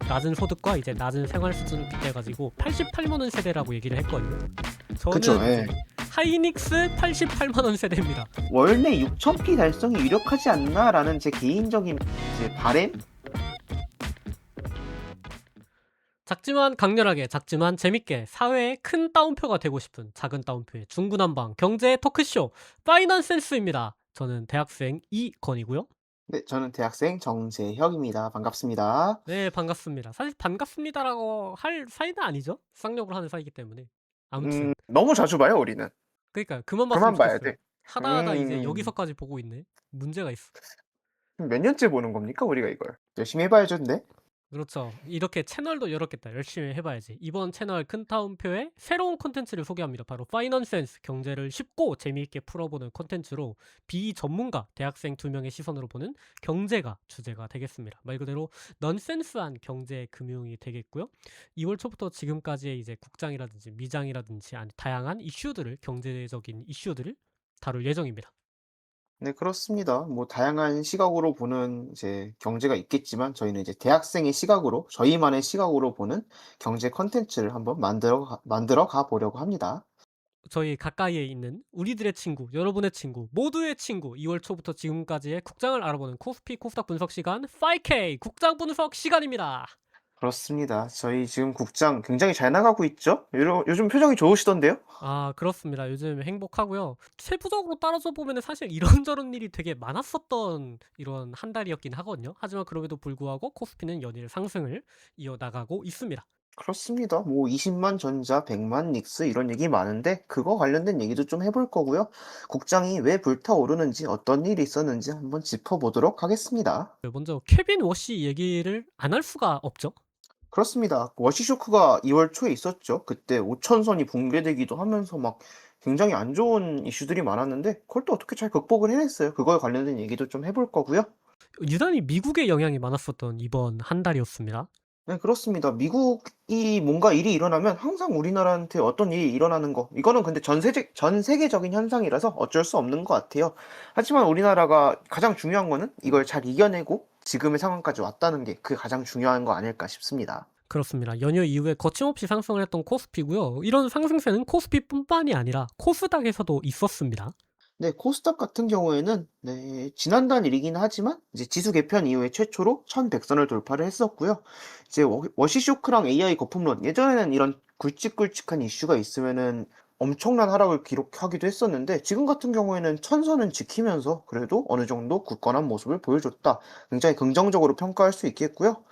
낮은 소득과 이제 낮은 생활 수준을 빗대가지고 88만 원 세대라고 얘기를 했거든요. 그쵸, 저는 예. 이제 하이닉스 88만 원 세대입니다. 월내 6000P 달성이 유력하지 않나라는 제 개인적인 이제 바램? 작지만 강렬하게, 작지만 재밌게 사회에 큰 따옴표가 되고 싶은 작은 따옴표의 중구난방 경제 토크쇼 파이넌센스입니다. 저는 대학생 이건이고요. 네, 저는 대학생 정재혁입니다. 반갑습니다. 네, 반갑습니다. 사실 반갑습니다라고 할 사이는 아니죠. 쌍욕을 하는 사이기 때문에. 아무튼 너무 자주 봐요, 우리는. 그러니까 그만 봤으면 그만 봐야 좋겠어요. 돼. 하다하다 이제 음, 여기서까지 보고 있네. 문제가 있어. 몇 년째 보는 겁니까, 우리가 이걸? 열심히 해봐야죠, 근데. 그렇죠. 이렇게 채널도 열었겠다. 열심히 해봐야지. 이번 채널 큰 따옴표에 새로운 콘텐츠를 소개합니다. 바로 파이넌센스, 경제를 쉽고 재미있게 풀어보는 콘텐츠로 비전문가 대학생 2명의 시선으로 보는 경제가 주제가 되겠습니다. 말 그대로 넌센스한 경제 금융이 되겠고요. 2월 초부터 지금까지의 이제 국장이라든지 미장이라든지 다양한 이슈들을, 경제적인 이슈들을 다룰 예정입니다. 네, 그렇습니다. 뭐 다양한 시각으로 보는 이제 경제가 있겠지만 저희는 이제 대학생의 시각으로 저희만의 시각으로 보는 경제 콘텐츠를 한번 만들어 가 보려고 합니다. 저희 가까이에 있는 우리들의 친구, 여러분의 친구, 모두의 친구 2월 초부터 지금까지의 국장을 알아보는 코스피 코스닥 분석 시간 5K 국장 분석 시간입니다. 그렇습니다. 저희 지금 국장 굉장히 잘 나가고 있죠? 요즘 표정이 좋으시던데요? 아, 그렇습니다. 요즘 행복하고요. 세부적으로 따라서 보면 사실 이런저런 일이 되게 많았었던 이런 한 달이었긴 하거든요. 하지만 그럼에도 불구하고 코스피는 연일 상승을 이어나가고 있습니다. 그렇습니다. 뭐 20만 전자, 100만 닉스 이런 얘기 많은데 그거 관련된 얘기도 좀 해볼 거고요. 국장이 왜 불타오르는지 어떤 일이 있었는지 한번 짚어보도록 하겠습니다. 먼저 케빈 워시 얘기를 안 할 수가 없죠. 그렇습니다. 워시쇼크가 2월 초에 있었죠. 그때 5천선이 붕괴되기도 하면서 막 굉장히 안 좋은 이슈들이 많았는데 그걸 또 어떻게 잘 극복을 해냈어요. 그거에 관련된 얘기도 좀 해볼 거고요. 유난히 미국의 영향이 많았었던 이번 한 달이었습니다. 네, 그렇습니다. 미국이 뭔가 일이 일어나면 항상 우리나라한테 어떤 일이 일어나는 거. 이거는 근데 전 세계적인 현상이라서 어쩔 수 없는 것 같아요. 하지만 우리나라가 가장 중요한 거는 이걸 잘 이겨내고 지금의 상황까지 왔다는 게 그게 가장 중요한 거 아닐까 싶습니다. 그렇습니다. 연휴 이후에 거침없이 상승을 했던 코스피고요. 이런 상승세는 코스피뿐만이 아니라 코스닥에서도 있었습니다. 네, 코스닥 같은 경우에는 지난달 일이긴 하지만 이제 지수 개편 이후에 최초로 1100선을 돌파를 했었고요. 이제 워시쇼크랑 AI 거품론 예전에는 이런 굵직굵직한 이슈가 있으면은 엄청난 하락을 기록하기도 했었는데 지금 같은 경우에는 1000선은 지키면서 그래도 어느 정도 굳건한 모습을 보여줬다. 굉장히 긍정적으로 평가할 수 있겠고요.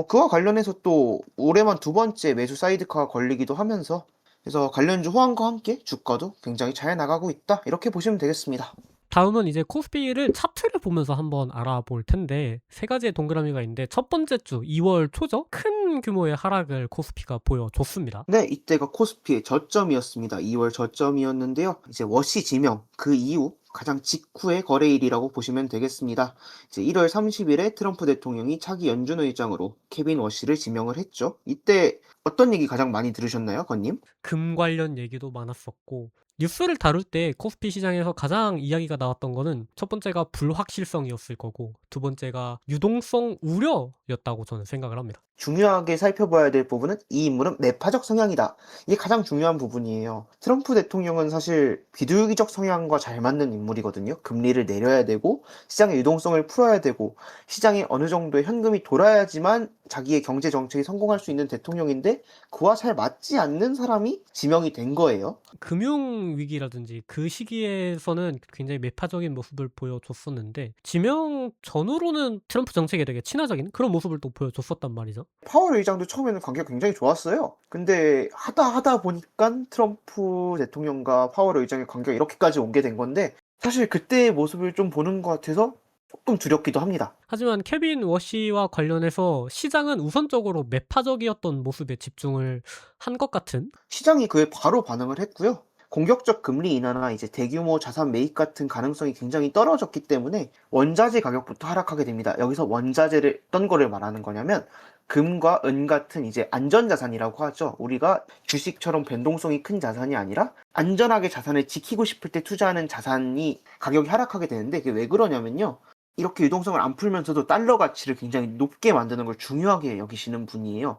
그와 관련해서 또 올해만 두 번째 매수 사이드카가 걸리기도 하면서 그래서 관련주 호황과 함께 주가도 굉장히 잘 나가고 있다. 이렇게 보시면 되겠습니다. 다음은 이제 코스피를 차트를 보면서 한번 알아볼 텐데 세 가지의 동그라미가 있는데 첫 번째 주 2월 초죠? 큰 규모의 하락을 코스피가 보여줬습니다. 네, 이때가 코스피의 저점이었습니다. 2월 저점이었는데요. 이제 워시 지명 그 이후 가장 직후의 거래일이라고 보시면 되겠습니다. 이제 1월 30일에 트럼프 대통령이 차기 연준 의장으로 케빈 워시를 지명을 했죠. 이때 어떤 얘기 가장 많이 들으셨나요, 건님? 금 관련 얘기도 많았었고 뉴스를 다룰 때 코스피 시장에서 가장 이야기가 나왔던 거는 첫 번째가 불확실성이었을 거고 두 번째가 유동성 우려였다고 저는 생각을 합니다. 중요하게 살펴봐야 될 부분은 이 인물은 매파적 성향이다. 이게 가장 중요한 부분이에요. 트럼프 대통령은 사실 비둘기적 성향과 잘 맞는 인물이거든요. 금리를 내려야 되고 시장의 유동성을 풀어야 되고 시장에 어느 정도의 현금이 돌아야지만 자기의 경제 정책이 성공할 수 있는 대통령인데 그와 잘 맞지 않는 사람이 지명이 된 거예요. 금융 위기라든지 그 시기에서는 굉장히 매파적인 모습을 보여줬었는데 지명 전후로는 트럼프 정책에 되게 친화적인 그런 모습을 또 보여줬었단 말이죠. 파월 의장도 처음에는 관계가 굉장히 좋았어요. 근데 하다 보니까 트럼프 대통령과 파월 의장의 관계가 이렇게까지 온 게 된 건데 사실 그때의 모습을 좀 보는 것 같아서 조금 두렵기도 합니다. 하지만 케빈 워시와 관련해서 시장은 우선적으로 매파적이었던 모습에 집중을 한 것 같은 시장이 그에 바로 반응을 했고요. 공격적 금리 인하나 이제 대규모 자산 매입 같은 가능성이 굉장히 떨어졌기 때문에 원자재 가격부터 하락하게 됩니다. 여기서 원자재를 어떤 거를 말하는 거냐면 금과 은 같은 이제 안전자산이라고 하죠. 우리가 주식처럼 변동성이 큰 자산이 아니라 안전하게 자산을 지키고 싶을 때 투자하는 자산이 가격이 하락하게 되는데 그게 왜 그러냐면요. 이렇게 유동성을 안 풀면서도 달러 가치를 굉장히 높게 만드는 걸 중요하게 여기시는 분이에요.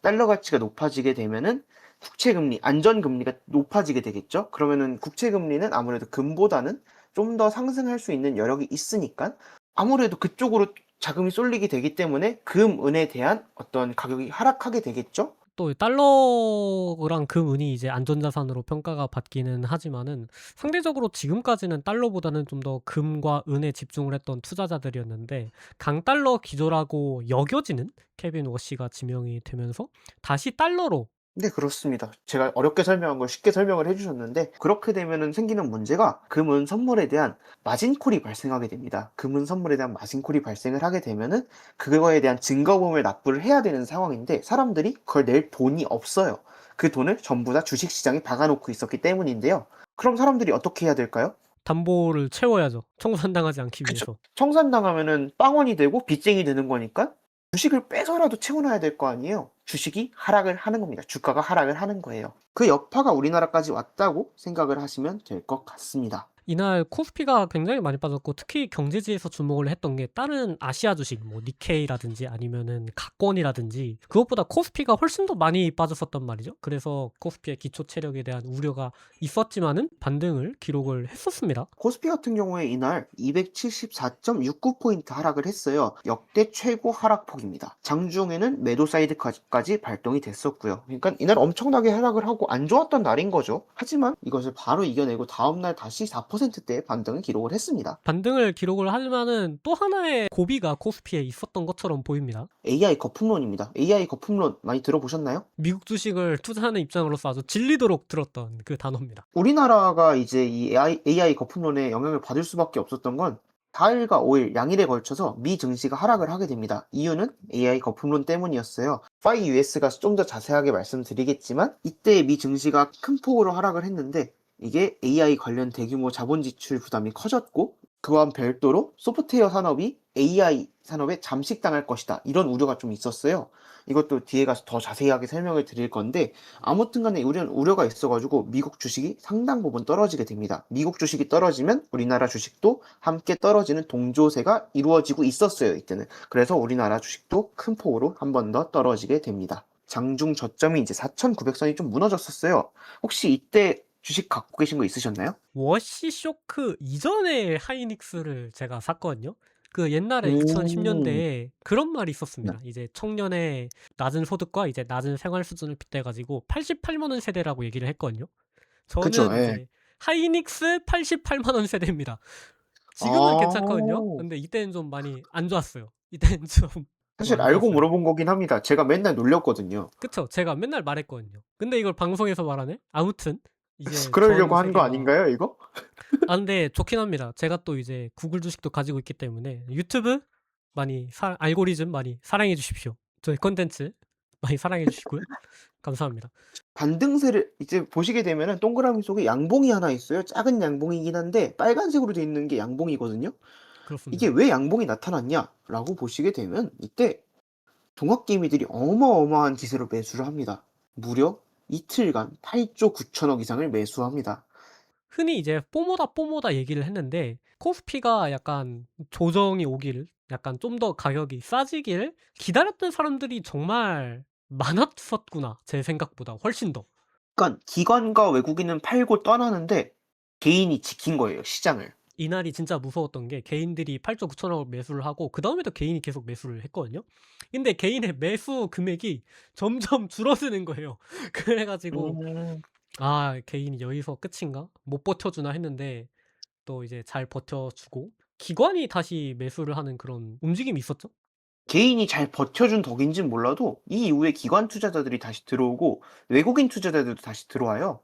달러 가치가 높아지게 되면은 국채 금리, 안전 금리가 높아지게 되겠죠. 그러면은 국채 금리는 아무래도 금보다는 좀 더 상승할 수 있는 여력이 있으니까 아무래도 그쪽으로 자금이 쏠리게 되기 때문에 금, 은에 대한 어떤 가격이 하락하게 되겠죠. 또 달러랑 금은이 이제 안전자산으로 평가가 받기는 하지만은 상대적으로 지금까지는 달러보다는 좀 더 금과 은에 집중을 했던 투자자들이었는데 강달러 기조라고 여겨지는 케빈 워시가 지명이 되면서 다시 달러로 네, 그렇습니다. 제가 어렵게 설명한 걸 쉽게 설명을 해 주셨는데 그렇게 되면은 생기는 문제가 금은 선물에 대한 마진콜이 발생하게 됩니다. 금은 선물에 대한 마진콜이 발생을 하게 되면은 그거에 대한 증거금을 납부를 해야 되는 상황인데 사람들이 그걸 낼 돈이 없어요. 그 돈을 전부 다 주식 시장에 박아 놓고 있었기 때문인데요. 그럼 사람들이 어떻게 해야 될까요? 담보를 채워야죠. 청산당하지 않기 그쵸. 위해서. 청산당하면은 빵원이 되고 빚쟁이 되는 거니까 주식을 빼서라도 채워 놔야 될 거 아니에요. 주식이 하락을 하는 겁니다. 주가가 하락을 하는 거예요. 그 여파가 우리나라까지 왔다고 생각을 하시면 될 것 같습니다. 이날 코스피가 굉장히 많이 빠졌고 특히 경제지에서 주목을 했던 게 다른 아시아 주식 뭐 니케이라든지 아니면은 각권이라든지 그것보다 코스피가 훨씬 더 많이 빠졌었단 말이죠. 그래서 코스피의 기초 체력에 대한 우려가 있었지만은 반등을 기록을 했었습니다. 코스피 같은 경우에 이날 274.69포인트 하락을 했어요. 역대 최고 하락폭입니다. 장중에는 매도 사이드까지 발동이 됐었고요. 그러니까 이날 엄청나게 하락을 하고 안 좋았던 날인 거죠. 하지만 이것을 바로 이겨내고 다음날 다시 4%대의 반등을 기록을 했습니다. 반등을 기록을 하지만은 또 하나의 고비가 코스피에 있었던 것처럼 보입니다. AI 거품론입니다. AI 거품론 많이 들어보셨나요? 미국 주식을 투자하는 입장으로서 아주 질리도록 들었던 그 단어입니다. 우리나라가 이제 이 AI 거품론에 영향을 받을 수밖에 없었던 건 4일과 5일 양일에 걸쳐서 미 증시가 하락을 하게 됩니다. 이유는 AI 거품론 때문이었어요. 파이 US가 좀 더 자세하게 말씀드리겠지만 이때 미 증시가 큰 폭으로 하락을 했는데 이게 AI 관련 대규모 자본 지출 부담이 커졌고 그와 별도로 소프트웨어 산업이 AI 산업에 잠식당할 것이다. 이런 우려가 좀 있었어요. 이것도 뒤에 가서 더 자세하게 설명을 드릴 건데 아무튼 간에 우려가 있어가지고 미국 주식이 상당 부분 떨어지게 됩니다. 미국 주식이 떨어지면 우리나라 주식도 함께 떨어지는 동조세가 이루어지고 있었어요, 이때는. 그래서 우리나라 주식도 큰 폭으로 한 번 더 떨어지게 됩니다. 장중 저점이 이제 4,900선이 좀 무너졌었어요. 혹시 이때 주식 갖고 계신 거 있으셨나요? 워시 쇼크 이전에 하이닉스를 제가 샀거든요. 그 옛날에 오. 2010년대에 그런 말이 네. 있었습니다. 이제 청년의 낮은 소득과 이제 낮은 생활 수준을 빗대가지고 88만 원 세대라고 얘기를 했거든요. 그쵸. 저는 예. 이제 하이닉스 88만 원 세대입니다. 지금은 괜찮거든요. 아. 근데 이때는 좀 많이 안 좋았어요. 이때는 좀 사실 안 알고 좋았어요. 물어본 거긴 합니다. 제가 맨날 놀렸거든요. 그쵸. 제가 맨날 말했거든요. 근데 이걸 방송에서 말하네? 아무튼 이제 전 그러려고 한 거 세계가 아닌가요, 이거? 근데 좋긴 합니다. 제가 또 이제 구글 주식도 가지고 있기 때문에 유튜브 많이 알고리즘 많이 사랑해 주십시오. 저희 콘텐츠 많이 사랑해 주시고요. 감사합니다. 반등세를 이제 보시게 되면은 동그라미 속에 양봉이 하나 있어요. 작은 양봉이긴 한데 빨간색으로 되어 있는 게 양봉이거든요. 이게 그렇습니다. 왜 양봉이 나타났냐라고 보시게 되면 이때 동학개미들이 어마어마한 기세로 매수를 합니다. 무려 이틀간 8조 9천억 이상을 매수합니다. 흔히 이제 뽀모다 얘기를 했는데 코스피가 약간 조정이 오기를 약간 좀 더 가격이 싸지기를 기다렸던 사람들이 정말 많았었구나. 제 생각보다 훨씬 더. 그러니까 기관과 외국인은 팔고 떠나는데 개인이 지킨 거예요, 시장을. 이날이 진짜 무서웠던 게 개인들이 8조 9천억을 매수를 하고 그다음에도 개인이 계속 매수를 했거든요. 근데 개인의 매수 금액이 점점 줄어드는 거예요. 그래 가지고 음. '아 개인이 여기서 끝인가? 못 버텨주나.' 했는데 또 이제 잘 버텨주고 기관이 다시 매수를 하는 그런 움직임이 있었죠. 개인이 잘 버텨준 덕인진 몰라도 이 이후에 기관 투자자들이 다시 들어오고 외국인 투자자들도 다시 들어와요.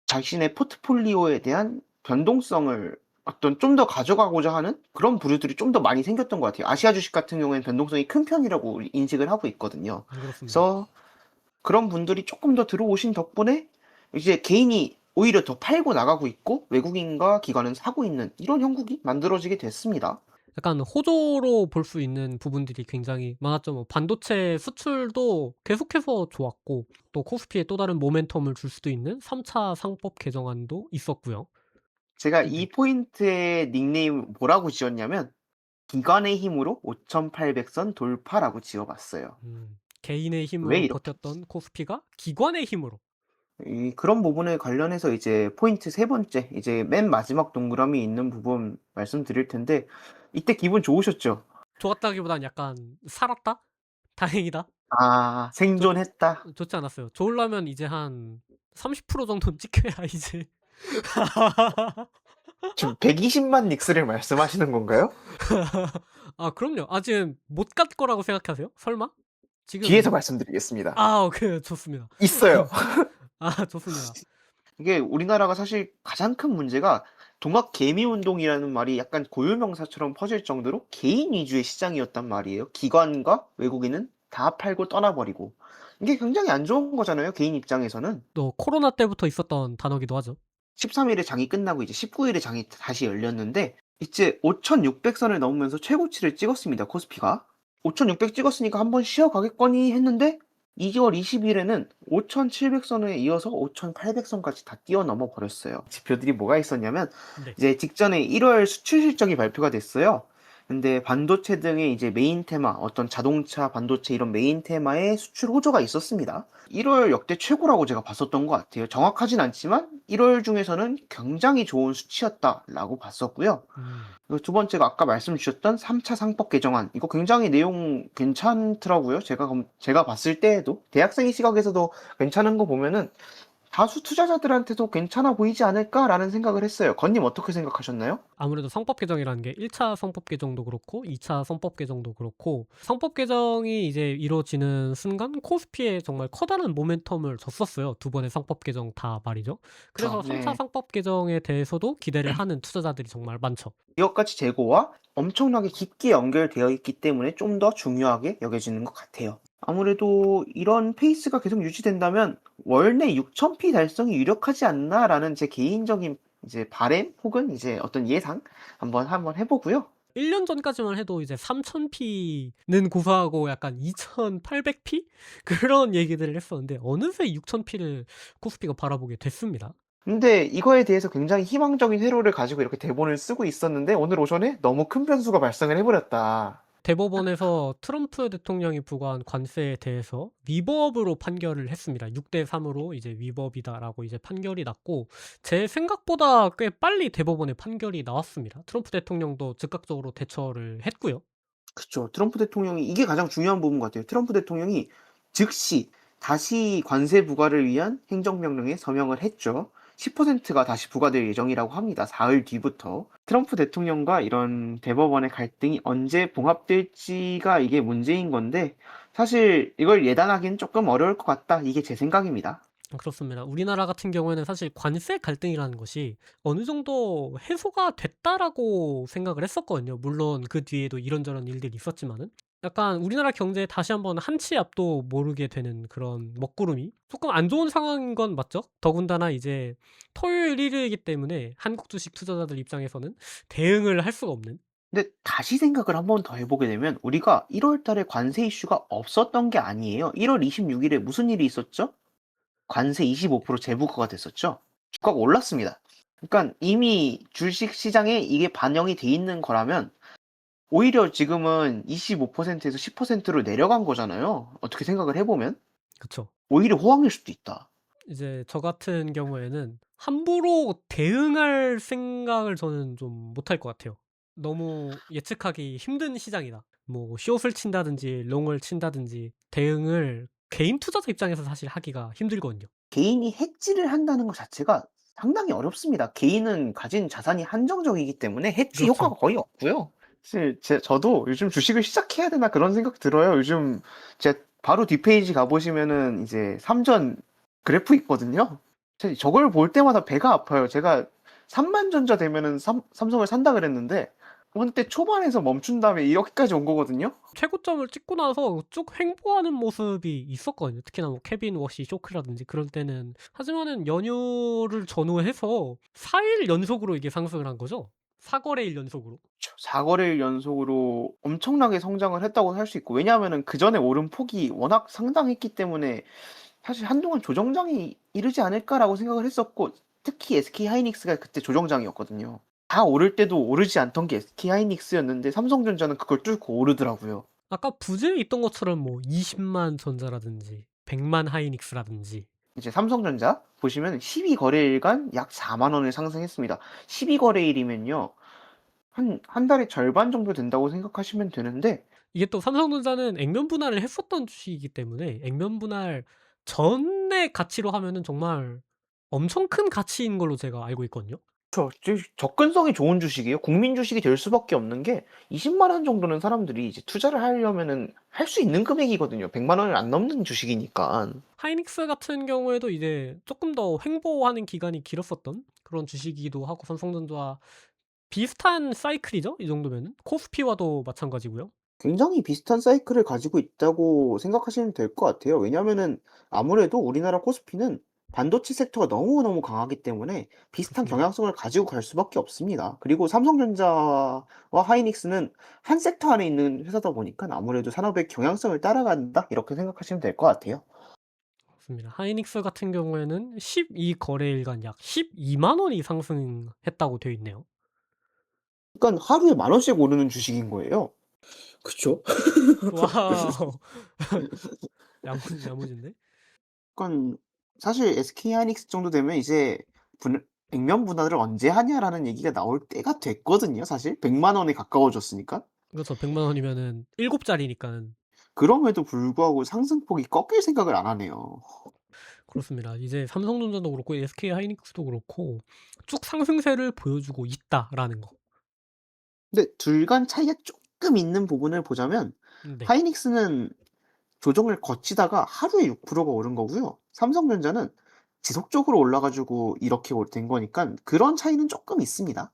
자신의 포트폴리오에 대한 변동성을 어떤 좀 더 가져가고자 하는 그런 부류들이 좀 더 많이 생겼던 것 같아요. 아시아 주식 같은 경우에는 변동성이 큰 편이라고 우리 인식을 하고 있거든요. 그렇습니다. 그래서 그런 분들이 조금 더 들어오신 덕분에 이제 개인이 오히려 더 팔고 나가고 있고 외국인과 기관은 사고 있는 이런 형국이 만들어지게 됐습니다. 약간 호조로 볼 수 있는 부분들이 굉장히 많았죠. 뭐 반도체 수출도 계속해서 좋았고 또 코스피에 또 다른 모멘텀을 줄 수도 있는 3차 상법 개정안도 있었고요. 제가 네. 이 포인트의 닉네임 뭐라고 지었냐면 기관의 힘으로 5,800선 돌파라고 지어봤어요. 개인의 왜 힘으로 이렇게 버텼던 코스피가 기관의 힘으로. 그런 부분에 관련해서 이제 포인트 세 번째, 이제 맨 마지막 동그라미 있는 부분 말씀드릴 텐데, 이때 기분 좋으셨죠? 좋았다기보단 약간 살았다? 다행이다. 아, 좋 생존했다. 좋지 않았어요. 좋으려면 이제 한 30% 정도는 찍혀야 이제. 지금 120만 닉스를 말씀하시는 건가요? 아 그럼요. 아 지금 못 갈 거라고 생각하세요? 설마? 뒤에서 지금 말씀드리겠습니다. 오케이. 좋습니다. 있어요. 좋습니다. 이게 우리나라가 사실 가장 큰 문제가 동학 개미 운동이라는 말이 약간 고유명사처럼 퍼질 정도로 개인 위주의 시장이었단 말이에요. 기관과 외국인은 다 팔고 떠나버리고. 이게 굉장히 안 좋은 거잖아요, 개인 입장에서는. 또 코로나 때부터 있었던 단어기도 하죠. 13일에 장이 끝나고 이제 19일에 장이 다시 열렸는데 이제 5,600선을 넘으면서 최고치를 찍었습니다, 코스피가. 5,600 찍었으니까 한번 쉬어가겠거니 했는데 2월 20일에는 5,700선에 이어서 5,800선까지 다 뛰어넘어 버렸어요. 지표들이 뭐가 있었냐면 네. 이제 직전에 1월 수출 실적이 발표가 됐어요. 근데 반도체 등의 이제 메인 테마, 어떤 자동차, 반도체 이런 메인 테마의 수출 호조가 있었습니다. 1월 역대 최고라고 제가 봤었던 것 같아요. 정확하진 않지만 1월 중에서는 굉장히 좋은 수치였다라고 봤었고요. 음. 그리고 두 번째가 아까 말씀 주셨던 3차 상법 개정안. 이거 굉장히 내용 괜찮더라고요. 제가 봤을 때에도. 대학생의 시각에서도 괜찮은 거 보면은 다수 투자자들한테도 괜찮아 보이지 않을까라는 생각을 했어요. 건님 어떻게 생각하셨나요? 아무래도 성법 개정이라는 게 1차 성법 개정도 그렇고 2차 성법 개정도 그렇고 성법 개정이 이제 이루어지는 순간 코스피에 정말 커다란 모멘텀을 줬었어요. 두 번의 성법 개정 다 말이죠. 그래서 3차 네. 성법 개정에 대해서도 기대를 하는 투자자들이 정말 많죠. 지역가치 제고와 엄청나게 깊게 연결되어 있기 때문에 좀 더 중요하게 여겨지는 것 같아요. 아무래도 이런 페이스가 계속 유지된다면 월내 6,000P 달성이 유력하지 않나라는 제 개인적인 이제 바램 혹은 이제 어떤 예상 한번 해보고요. 1년 전까지만 해도 이제 3000P는 고사하고 약간 2800P? 그런 얘기들을 했었는데 어느새 6000P를 코스피가 바라보게 됐습니다. 근데 이거에 대해서 굉장히 희망적인 회로를 가지고 이렇게 대본을 쓰고 있었는데 오늘 오전에 너무 큰 변수가 발생을 해버렸다. 대법원에서 트럼프 대통령이 부과한 관세에 대해서 위법으로 판결을 했습니다. 6대 3으로 이제 위법이다라고 이제 판결이 났고 제 생각보다 꽤 빨리 대법원의 판결이 나왔습니다. 트럼프 대통령도 즉각적으로 대처를 했고요. 그쵸. 트럼프 대통령이 이게 가장 중요한 부분 같아요. 트럼프 대통령이 즉시 다시 관세 부과를 위한 행정명령에 서명을 했죠. 10%가 다시 부과될 예정이라고 합니다. 사흘 뒤부터. 트럼프 대통령과 이런 대법원의 갈등이 언제 봉합될지가 이게 문제인 건데 사실 이걸 예단하기는 조금 어려울 것 같다. 이게 제 생각입니다. 그렇습니다. 우리나라 같은 경우에는 사실 관세 갈등이라는 것이 어느 정도 해소가 됐다라고 생각을 했었거든요. 물론 그 뒤에도 이런저런 일들이 있었지만은. 약간 우리나라 경제에 다시 한번 한치 앞도 모르게 되는 그런 먹구름이 조금 안 좋은 상황인 건 맞죠? 더군다나 이제 토요일 1일이기 때문에 한국 주식 투자자들 입장에서는 대응을 할 수가 없는. 근데 다시 생각을 한 번 더 해보게 되면 우리가 1월 달에 관세 이슈가 없었던 게 아니에요. 1월 26일에 무슨 일이 있었죠? 관세 25% 재부과가 됐었죠. 주가가 올랐습니다. 그러니까 이미 주식 시장에 이게 반영이 돼 있는 거라면 오히려 지금은 25%에서 10%로 내려간 거잖아요. 어떻게 생각을 해보면 그쵸? 오히려 호황일 수도 있다. 이제 저 같은 경우에는 함부로 대응할 생각을 저는 좀 못할 것 같아요. 너무 예측하기 힘든 시장이다. 뭐 숏을 친다든지 롱을 친다든지 대응을 개인 투자자 입장에서 사실 하기가 힘들거든요. 개인이 해지를 한다는 것 자체가 상당히 어렵습니다. 개인은 가진 자산이 한정적이기 때문에 해지 효과가 그렇죠. 거의 없고요. 사실 저도 요즘 주식을 시작해야 되나 그런 생각 들어요. 요즘 제 바로 뒷페이지 가보시면은 이제 삼전 그래프 있거든요. 저걸 볼 때마다 배가 아파요. 제가 3만전자 되면은 삼성을 산다 그랬는데 한때 초반에서 멈춘 다음에 이렇게까지 온 거거든요. 최고점을 찍고 나서 쭉 횡보하는 모습이 있었거든요. 특히나 뭐 케빈 워시 쇼크라든지 그럴 때는. 하지만은 연휴를 전후해서 4일 연속으로 이게 상승을 한 거죠. 4거래일 연속으로. 4거래일 연속으로 엄청나게 성장을 했다고 할 수 있고 왜냐하면은 그전에 오른 폭이 워낙 상당했기 때문에 사실 한동안 조정장이 이르지 않을까라고 생각을 했었고 특히 SK 하이닉스가 그때 조정장이었거든요. 다 오를 때도 오르지 않던 게 SK하이닉스였는데 삼성전자는 그걸 뚫고 오르더라고요. 아까 부제에 있던 것처럼 뭐 20만 전자라든지 100만 하이닉스라든지. 이제 삼성전자 보시면 12거래일간 약 4만 원을 상승했습니다. 12거래일이면요. 한 달에 절반 정도 된다고 생각하시면 되는데 이게 또 삼성전자는 액면 분할을 했었던 주식이기 때문에 액면 분할 전의 가치로 하면은 정말 엄청 큰 가치인 걸로 제가 알고 있거든요. 접근성이 좋은 주식이에요. 국민 주식이 될 수밖에 없는 게 20만 원 정도는 사람들이 이제 투자를 하려면은 할 수 있는 금액이거든요. 100만 원을 안 넘는 주식이니까. 하이닉스 같은 경우에도 이제 조금 더 횡보하는 기간이 길었었던 그런 주식이기도 하고 삼성전자와 비슷한 사이클이죠. 이 정도면은. 코스피와도 마찬가지고요. 굉장히 비슷한 사이클을 가지고 있다고 생각하시면 될 것 같아요. 왜냐하면은 아무래도 우리나라 코스피는 반도체 섹터가 너무너무 강하기 때문에 비슷한 그렇습니다. 경향성을 가지고 갈 수밖에 없습니다. 그리고 삼성전자와 하이닉스는 한 섹터 안에 있는 회사다 보니까 아무래도 산업의 경향성을 따라간다 이렇게 생각하시면 될 것 같아요. 그렇습니다. 하이닉스 같은 경우에는 12거래일간 약 12만 원이 상승했다고 되어 있네요. 그러니까 하루에 10,000원씩 오르는 주식인 거예요. 그쵸? 와우. 야무진데? 그러니깐 사실 SK하이닉스 정도 되면 이제 분 액면 분할을 언제 하냐라는 얘기가 나올 때가 됐거든요 사실. 100만 원에 가까워졌으니까. 그렇죠. 100만 원이면은 7 자리니까는. 그럼에도 불구하고 상승폭이 꺾일 생각을 안 하네요. 그렇습니다. 이제 삼성전자도 그렇고 SK 하이닉스도 그렇고 쭉 상승세를 보여주고 있다라는 거. 근데 둘 간 차이가 쪼끔 있는 부분을 보자면 네. 하이닉스는 조정을 거치다가 하루에 6%가 오른 거고요. 삼성전자는 지속적으로 올라 가지고 이렇게 된 거니깐 그런 차이는 쪼끔 있습니다.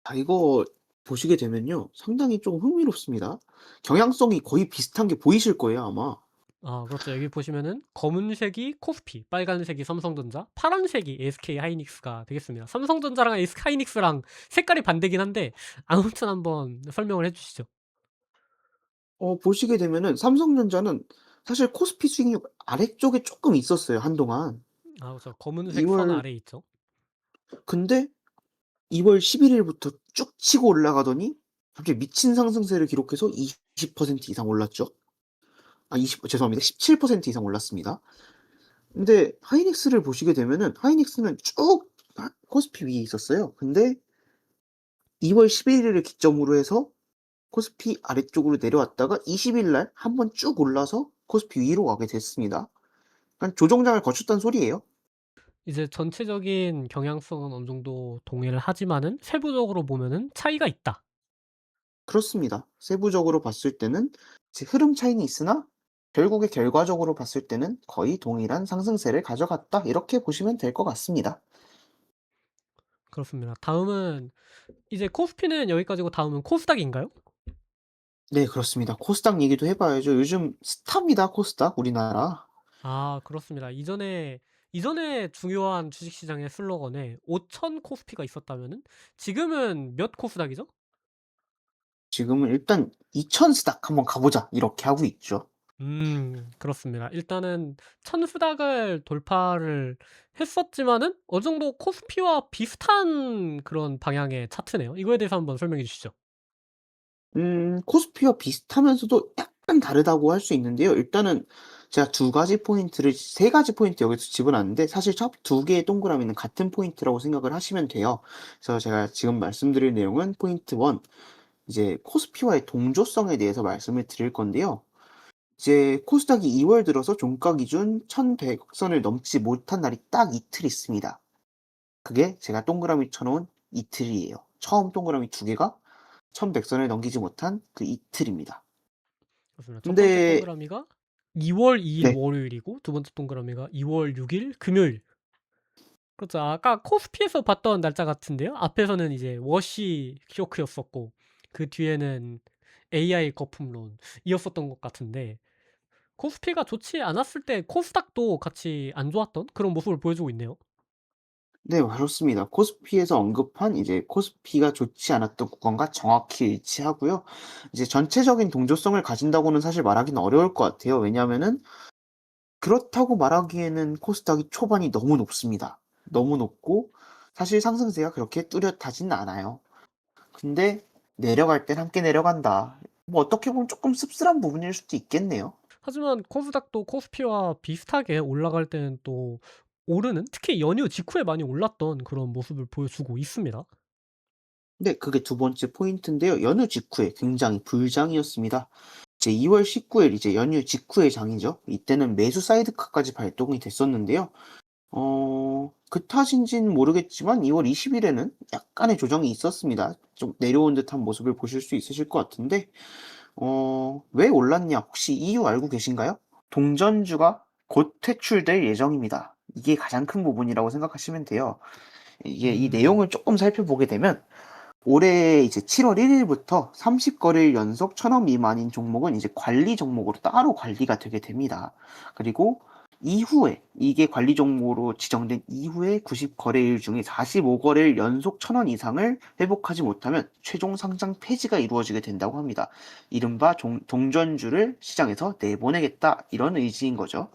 자 이거 보시게 되면요. 상당히 좀 흥미롭습니다. 경향성이 거의 비슷한 게 보이실 거예요 아마. 아 그렇죠. 여기 보시면은 검은색이 코스피, 빨간색이 삼성전자, 파란색이 SK 하이닉스가 되겠습니다. 삼성전자랑 SK 하이닉스랑 색깔이 반대긴 한데 아무튼 한번 설명을 해 주시죠. 보시게 되면은 삼성전자는 사실 코스피 수익률 아래쪽에 쪼끔 있었어요 한동안. 아 그렇죠. 검은색 2 선 월 아래에 있죠. 근데 2월 11 일부터 쭉 치고 올라가더니 갑자기 미친 상승세를 기록해서 20% 이상 올랐죠. 아 20 죄송합니다. 17% 이상 올랐습니다. 근데 하이닉스를 보시게 되면은 하이닉스는 쭉 코스피 위에 있었어요. 근데 2월 11 일을 기점으로 해서 코스피 아래쪽으로 내려왔다가 20일 날 한번 쭉 올라서 코스피 위로 가게 됐습니다. 그러니까 조정장을 거쳤다는 소리예요. 이제 전체적인 경향성은 어느 정도 동일을 하지만은 세부적으로 보면은 차이가 있다. 그렇습니다. 세부적으로 봤을 때는 이제 흐름 차이는 있으나 결국에 결과적으로 봤을 때는 거의 동일한 상승세를 가져갔다. 이렇게 보시면 될 것 같습니다. 그렇습니다. 다음은 이제 코스피는 여기까지고 다음은 코스닥인가요? 네, 그렇습니다. 코스닥 얘기도 해 봐야죠. 요즘 스타입니다, 코스닥 우리나라. 아 그렇습니다. 이전에 중요한 주식시장의 슬로건에 5,000 코스피가 있었다면은 지금은 몇 코스닥이죠? 지금은 일단 "2000 스닥 한번 가 보자." 이렇게 하고 있죠. 그렇습니다. 일단은 1,000 수닥을 돌파를 했었지만은 어느 정도 코스피와 비슷한 그런 방향의 차트네요. 이거에 대해서 한번 설명해 주시죠. 코스피와 비슷하면서도 약간 다르다고 할 수 있는데요. 일단은 제가 두 가지 포인트를 세 가지 포인트 여기서 집어놨는데 사실 첫 두 개의 동그라미는 같은 포인트라고 생각을 하시면 돼요. 그래서 제가 지금 말씀드릴 내용은 포인트 1 이제 코스피와의 동조성에 대해서 말씀을 드릴 건데요. 이제 코스닥이 2월 들어서 종가 기준 1,100 선을 넘지 못한 날이 딱 이틀 있습니다. 그게 제가 동그라미 쳐 놓은 이틀이에요. 처음 동그라미 두 개가 1,100 선을 넘기지 못한 그 이틀입니다. 그렇습니다. 첫 번째 근데 동그라미가 2월 2일 네. 월요일이고 두 번째 동그라미가 2월 6일 금요일. 그렇죠. 아까 코스피에서 봤던 날짜 같은데요. 앞에서는 이제 워시 쇼크였었고 그 뒤에는 AI 거품론이었었던 것 같은데 코스피가 좋지 않았을 때 코스닥도 같이 안 좋았던 그런 모습을 보여주고 있네요. 네 그렇습니다. 코스피에서 언급한 이제 코스피가 좋지 않았던 구간과 정확히 일치하고요. 이제 전체적인 동조성을 가진다고는 사실 말하기는 어려울 것 같아요. 왜냐하면은 그렇다고 말하기에는 코스닥이 초반이 너무 높습니다. 너무 높고 사실 상승세가 그렇게 뚜렷하진 않아요. 근데 내려갈 땐 함께 내려간다. 뭐 어떻게 보면 조금 씁쓸한 부분일 수도 있겠네요. 하지만 코스닥도 코스피와 비슷하게 올라갈 때는 또 오르는, 특히 연휴 직후에 많이 올랐던 그런 모습을 보여주고 있습니다. 네, 그게 두 번째 포인트인데요. 연휴 직후에 굉장히 불장이었습니다. 이제 2월 19일 이제 연휴 직후의 장이죠. 이때는 매수 사이드카까지 발동이 됐었는데요. 그 탓인지는 모르겠지만 2월 20일에는 약간의 조정이 있었습니다. 좀 내려온 듯한 모습을 보실 수 있으실 것 같은데, 왜 올랐냐? 혹시 이유 알고 계신가요? 동전주가 곧 퇴출될 예정입니다. 이게 가장 큰 부분이라고 생각하시면 돼요. 이게 이 음. 내용을 조금 살펴보게 되면 올해 이제 7월 1일부터 30거래일 연속 1,000원 미만인 종목은 이제 관리 종목으로 따로 관리가 되게 됩니다. 그리고 이후에 이게 관리 종목으로 지정된 이후에 90거래일 중에 45거래일 연속 1,000원 이상을 회복하지 못하면 최종 상장 폐지가 이루어지게 된다고 합니다. 이른바 동전주를 시장에서 내보내겠다 이런 의지인 거죠.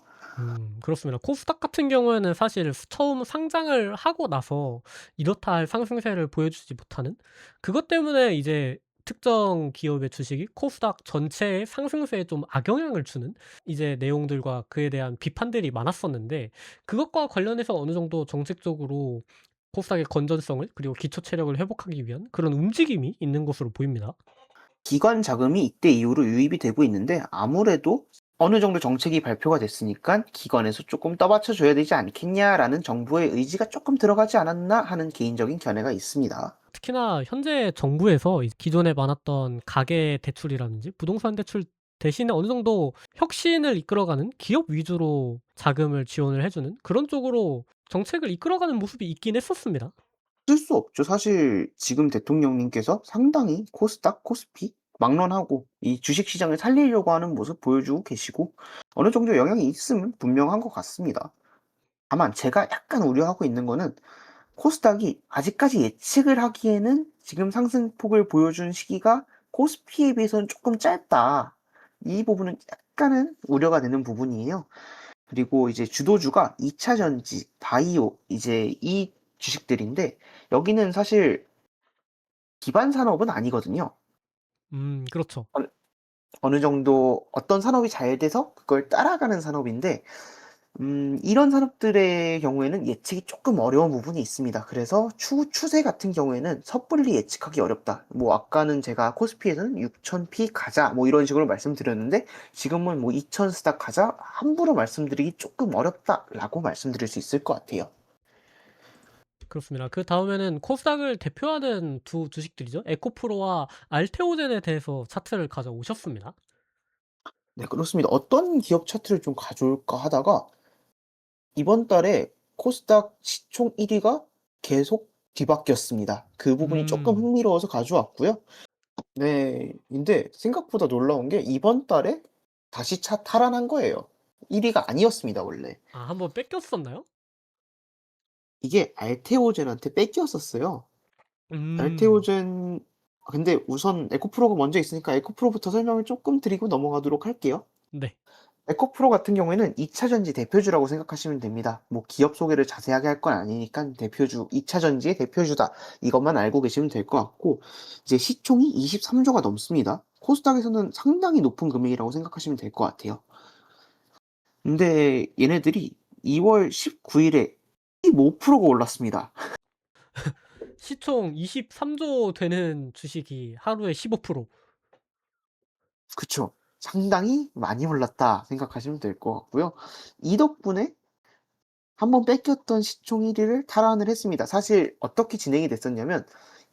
그렇습니다. 코스닥 같은 경우에는 사실 처음 상장을 하고 나서 이렇다 할 상승세를 보여주지 못하는, 그것 때문에 이제 특정 기업의 주식이 코스닥 전체의 상승세에 좀 악영향을 주는 이제 내용들과 그에 대한 비판들이 많았었는데, 그것과 관련해서 어느 정도 정책적으로 코스닥의 건전성을, 그리고 기초 체력을 회복하기 위한 그런 움직임이 있는 것으로 보입니다. 기관 자금이 이때 이후로 유입이 되고 있는데 아무래도 어느 정도 정책이 발표가 됐으니까 기관에서 조금 떠받쳐 줘야 되지 않겠냐라는 정부의 의지가 조금 들어가지 않았나 하는 개인적인 견해가 있습니다. 특히나 현재 정부에서 기존에 많았던 가계 대출이라든지 부동산 대출 대신에 어느 정도 혁신을 이끌어가는 기업 위주로 자금을 지원을 해 주는 그런 쪽으로 정책을 이끌어가는 모습이 있긴 했었습니다. 쓸 수 없죠. 사실 지금 대통령님께서 상당히 코스닥, 코스피 막론하고 이 주식 시장을 살리려고 하는 모습 보여주고 계시고 어느 정도 영향이 있음은 분명한 것 같습니다. 다만 제가 약간 우려하고 있는 거는 코스닥이 아직까지 예측을 하기에는 지금 상승폭을 보여준 시기가 코스피에 비해서는 조금 짧다. 이 부분은 약간은 우려가 되는 부분이에요. 그리고 이제 주도주가 2차 전지, 바이오 이제 이 주식들인데 여기는 사실 기반 산업은 아니거든요. 그렇죠. 어느 정도 어떤 산업이 잘 돼서 그걸 따라가는 산업인데 이런 산업들의 경우에는 예측이 조금 어려운 부분이 있습니다. 그래서 추세 같은 경우에는 섣불리 예측하기 어렵다. 뭐 아까는 제가 코스피에서는 6000P 가자 뭐 이런 식으로 말씀드렸는데 지금은 뭐 2000 스닥 가자 함부로 말씀드리기 조금 어렵다라고 말씀드릴 수 있을 것 같아요. 그렇습니다. 그다음에는 코스닥을 대표하는 두 주식들이죠. 에코프로와 알테오젠에 대해서 차트를 가져오셨습니다. 네, 그렇습니다. 어떤 기업 차트를 좀 가져올까 하다가 이번 달에 코스닥 시총 1위가 계속 뒤바뀌었습니다. 그 부분이 조금 음. 흥미로워서 가져왔고요. 네. 근데 생각보다 놀라운 게 이번 달에 다시 탈환한 거예요. 1 위가 아니었습니다 원래. 아, 한번 뺏겼었나요? 이게 알테오젠한테 뺏겼었어요. 음. 알테오젠 근데 우선 에코프로가 먼저 있으니까 에코프로부터 설명을 쪼끔 드리고 넘어가도록 할게요. 네. 에코프로 같은 경우에는 2차 전지 대표주라고 생각하시면 됩니다. 뭐 기업 소개를 자세하게 할 건 아니니깐 대표주, 2차 전지의 대표주다. 이것만 알고 계시면 될 것 같고 이제 시총이 23 조가 넘습니다. 코스닥에서는 상당히 높은 금액이라고 생각하시면 될 것 같아요. 근데 얘네들이 2월 19일에 15%가 올랐습니다. 시총 23조 되는 주식이 하루에 15%. 그쵸. 상당히 많이 올랐다 생각하시면 될 것 같고요. 이 덕분에 한번 뺏겼던 시총 1 위를 탈환을 했습니다. 사실 어떻게 진행이 됐었냐면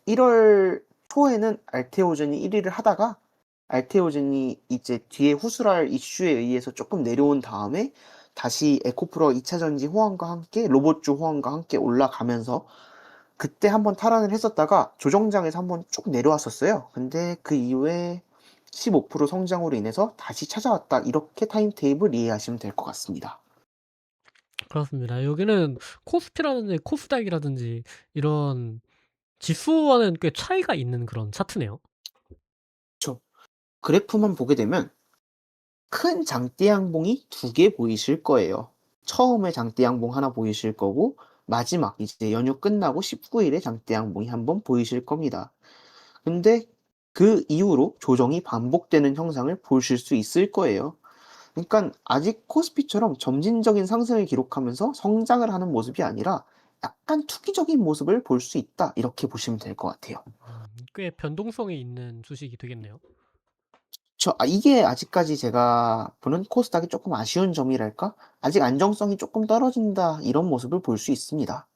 1월 초에는 알테오젠이 1 위를 하다가 알테오젠이 이제 뒤에 후술할 이슈에 의해서 쪼끔 내려온 다음에 다시 에코프로 2차 전지 호황과 함께 로봇주 호황과 함께 올라가면서 그때 한번 탈환을 했었다가 조정장에서 한번 쭉 내려왔었어요. 근데 그 이후에 15% 성장으로 인해서 다시 찾아왔다. 이렇게 타임테이블 이해하시면 될 것 같습니다. 그렇습니다. 여기는 코스피라든지 코스닥이라든지 이런 지수와는 꽤 차이가 있는 그런 차트네요. 그쵸. 그래프만 보게 되면 큰 장대 양봉이 두 개 보이실 거예요. 처음에 장대 양봉 하나 보이실 거고 마지막 이제 연휴 끝나고 19일에 장대 양봉이 한번 보이실 겁니다. 근데 그 이후로 조정이 반복되는 형상을 보실 수 있을 거예요. 그러니깐 아직 코스피처럼 점진적인 상승을 기록하면서 성장을 하는 모습이 아니라 약간 투기적인 모습을 볼 수 있다. 이렇게 보시면 될 것 같아요. 꽤 변동성이 있는 주식이 되겠네요. 이게 아직까지 제가 보는 코스닥이 쪼끔 아쉬운 점이랄까? 아직 안정성이 쪼끔 떨어진다 이런 모습을 볼 수 있습니다.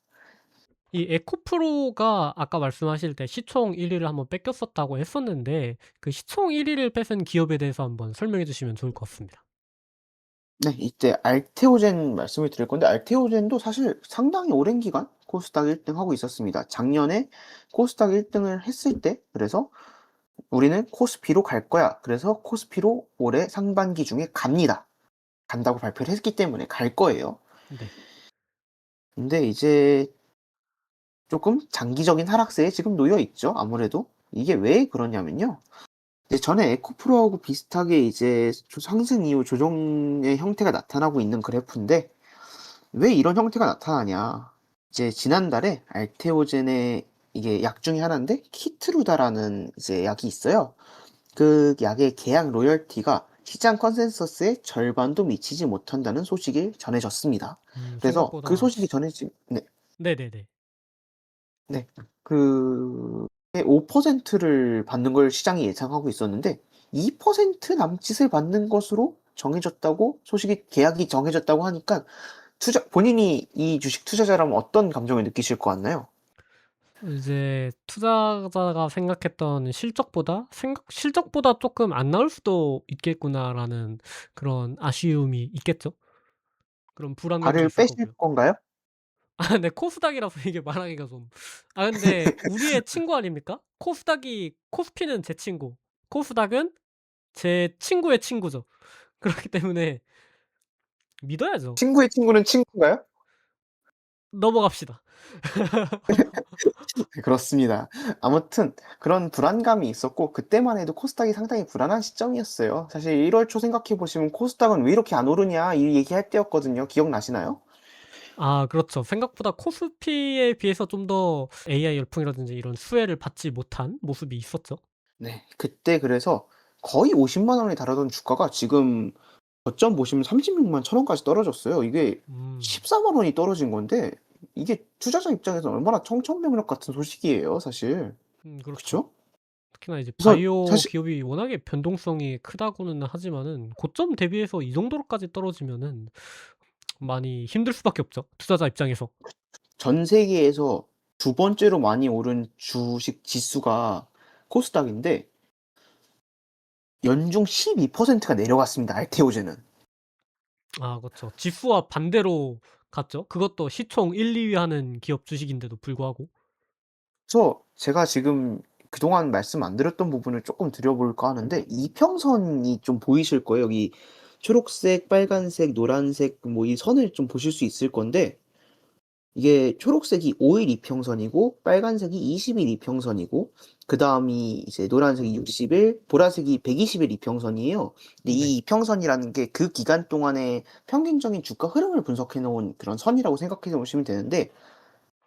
이 에코프로가 아까 말씀하실 때 시총 1 위를 한번 뺏겼었다고 했었는데 그 시총 1 위를 뺏은 기업에 대해서 한번 설명해 주시면 좋을 것 같습니다. 네. 이때 알테오젠 말씀을 드릴 건데 알테오젠도 사실 상당히 오랜 기간 코스닥 1등 하고 있었습니다. 작년에 코스닥 1 등을 했을 때 그래서 "우리는 코스피로 갈 거야." 그래서 코스피로 올해 상반기 중에 갑니다. 간다고 발표를 했기 때문에 갈 거예요. 네. 근데 이제 쪼끔 장기적인 하락세에 지금 놓여 있죠 아무래도. 이게 왜 그러냐면요. 이제 전에 에코프로하고 비슷하게 이제 상승 이후 조정의 형태가 나타나고 있는 그래프인데 왜 이런 형태가 나타나냐. 이제 지난달에 알테오젠의 이게 약 중에 하나인데 키트루다라는 이제 약이 있어요. 그 약의 계약 로열티가 시장 컨센서스의 절반도 미치지 못한다는 소식이 전해졌습니다. 그래서 그 생각보다 소식이 전해지 네. 네네네. 네. 그게 5%를 받는 걸 시장이 예상하고 있었는데 2% 남짓을 받는 것으로 정해졌다고 소식이 계약이 정해졌다고 하니까 본인이 이 주식 투자자라면 어떤 감정을 느끼실 것 같나요? 이제 투자자가 생각했던 실적보다 쪼끔 안 나올 수도 있겠구나라는 그런 아쉬움이 있겠죠. 그런 불안감도 발을 있을 빼실 거고요. 건가요? 네. 코스닥이라서 이게 말하기가 좀 근데 우리의 친구 아닙니까? 코스피는 제 친구, 코스닥은 제 친구의 친구죠. 그렇기 때문에 믿어야죠. 친구의 친구는 친구인가요? 넘어갑시다. 네 그렇습니다. 아무튼 그런 불안감이 있었고 그때만 해도 코스닥이 상당히 불안한 시점이었어요. 사실 1월 초 생각해 보시면 "코스닥은 왜 이렇게 안 오르냐." 이 얘기할 때였거든요. 기억나시나요? 그렇죠. 생각보다 코스피에 비해서 좀 더 AI 열풍이라든지 이런 수혜를 받지 못한 모습이 있었죠. 네. 그때 그래서 거의 5 0만 원에 달하던 주가가 지금 저점 보시면 3 6 1,000원까지 떨어졌어요. 이게 음. 14만 원이 떨어진 건데 이게 투자자 입장에서는 얼마나 청천벽력 같은 소식이에요 사실. 그렇죠. 그쵸? 특히나 이제 그래서 바이오 사실 기업이 워낙에 변동성이 크다고는 하지만은 고점 대비해서 이 정도로까지 떨어지면은 많이 힘들 수밖에 없죠, 투자자 입장에서. 전 세계에서 두 번째로 많이 오른 주식 지수가 코스닥인데 연중 12%가 내려갔습니다 알테오젠은. 그쵸. 지수와 반대로 갔죠. 그것도 시총 1-2위 하는 기업 주식인데도 불구하고. 그래서 제가 지금 그동안 말씀 안 드렸던 부분을 쪼끔 드려볼까 하는데 이평선이 좀 보이실 거예요. 여기 초록색, 빨간색, 노란색 뭐 이 선을 좀 보실 수 있을 건데 이게 초록색이 5일 이평선이고 빨간색이 20일 이평선이고 그다음이 이제 노란색이 60 일, 보라색이 120일 이평선이에요. 근데 네. 이 이평선이라는 게 그 기간 동안의 평균적인 주가 흐름을 분석해 놓은 그런 선이라고 생각해 놓으시면 되는데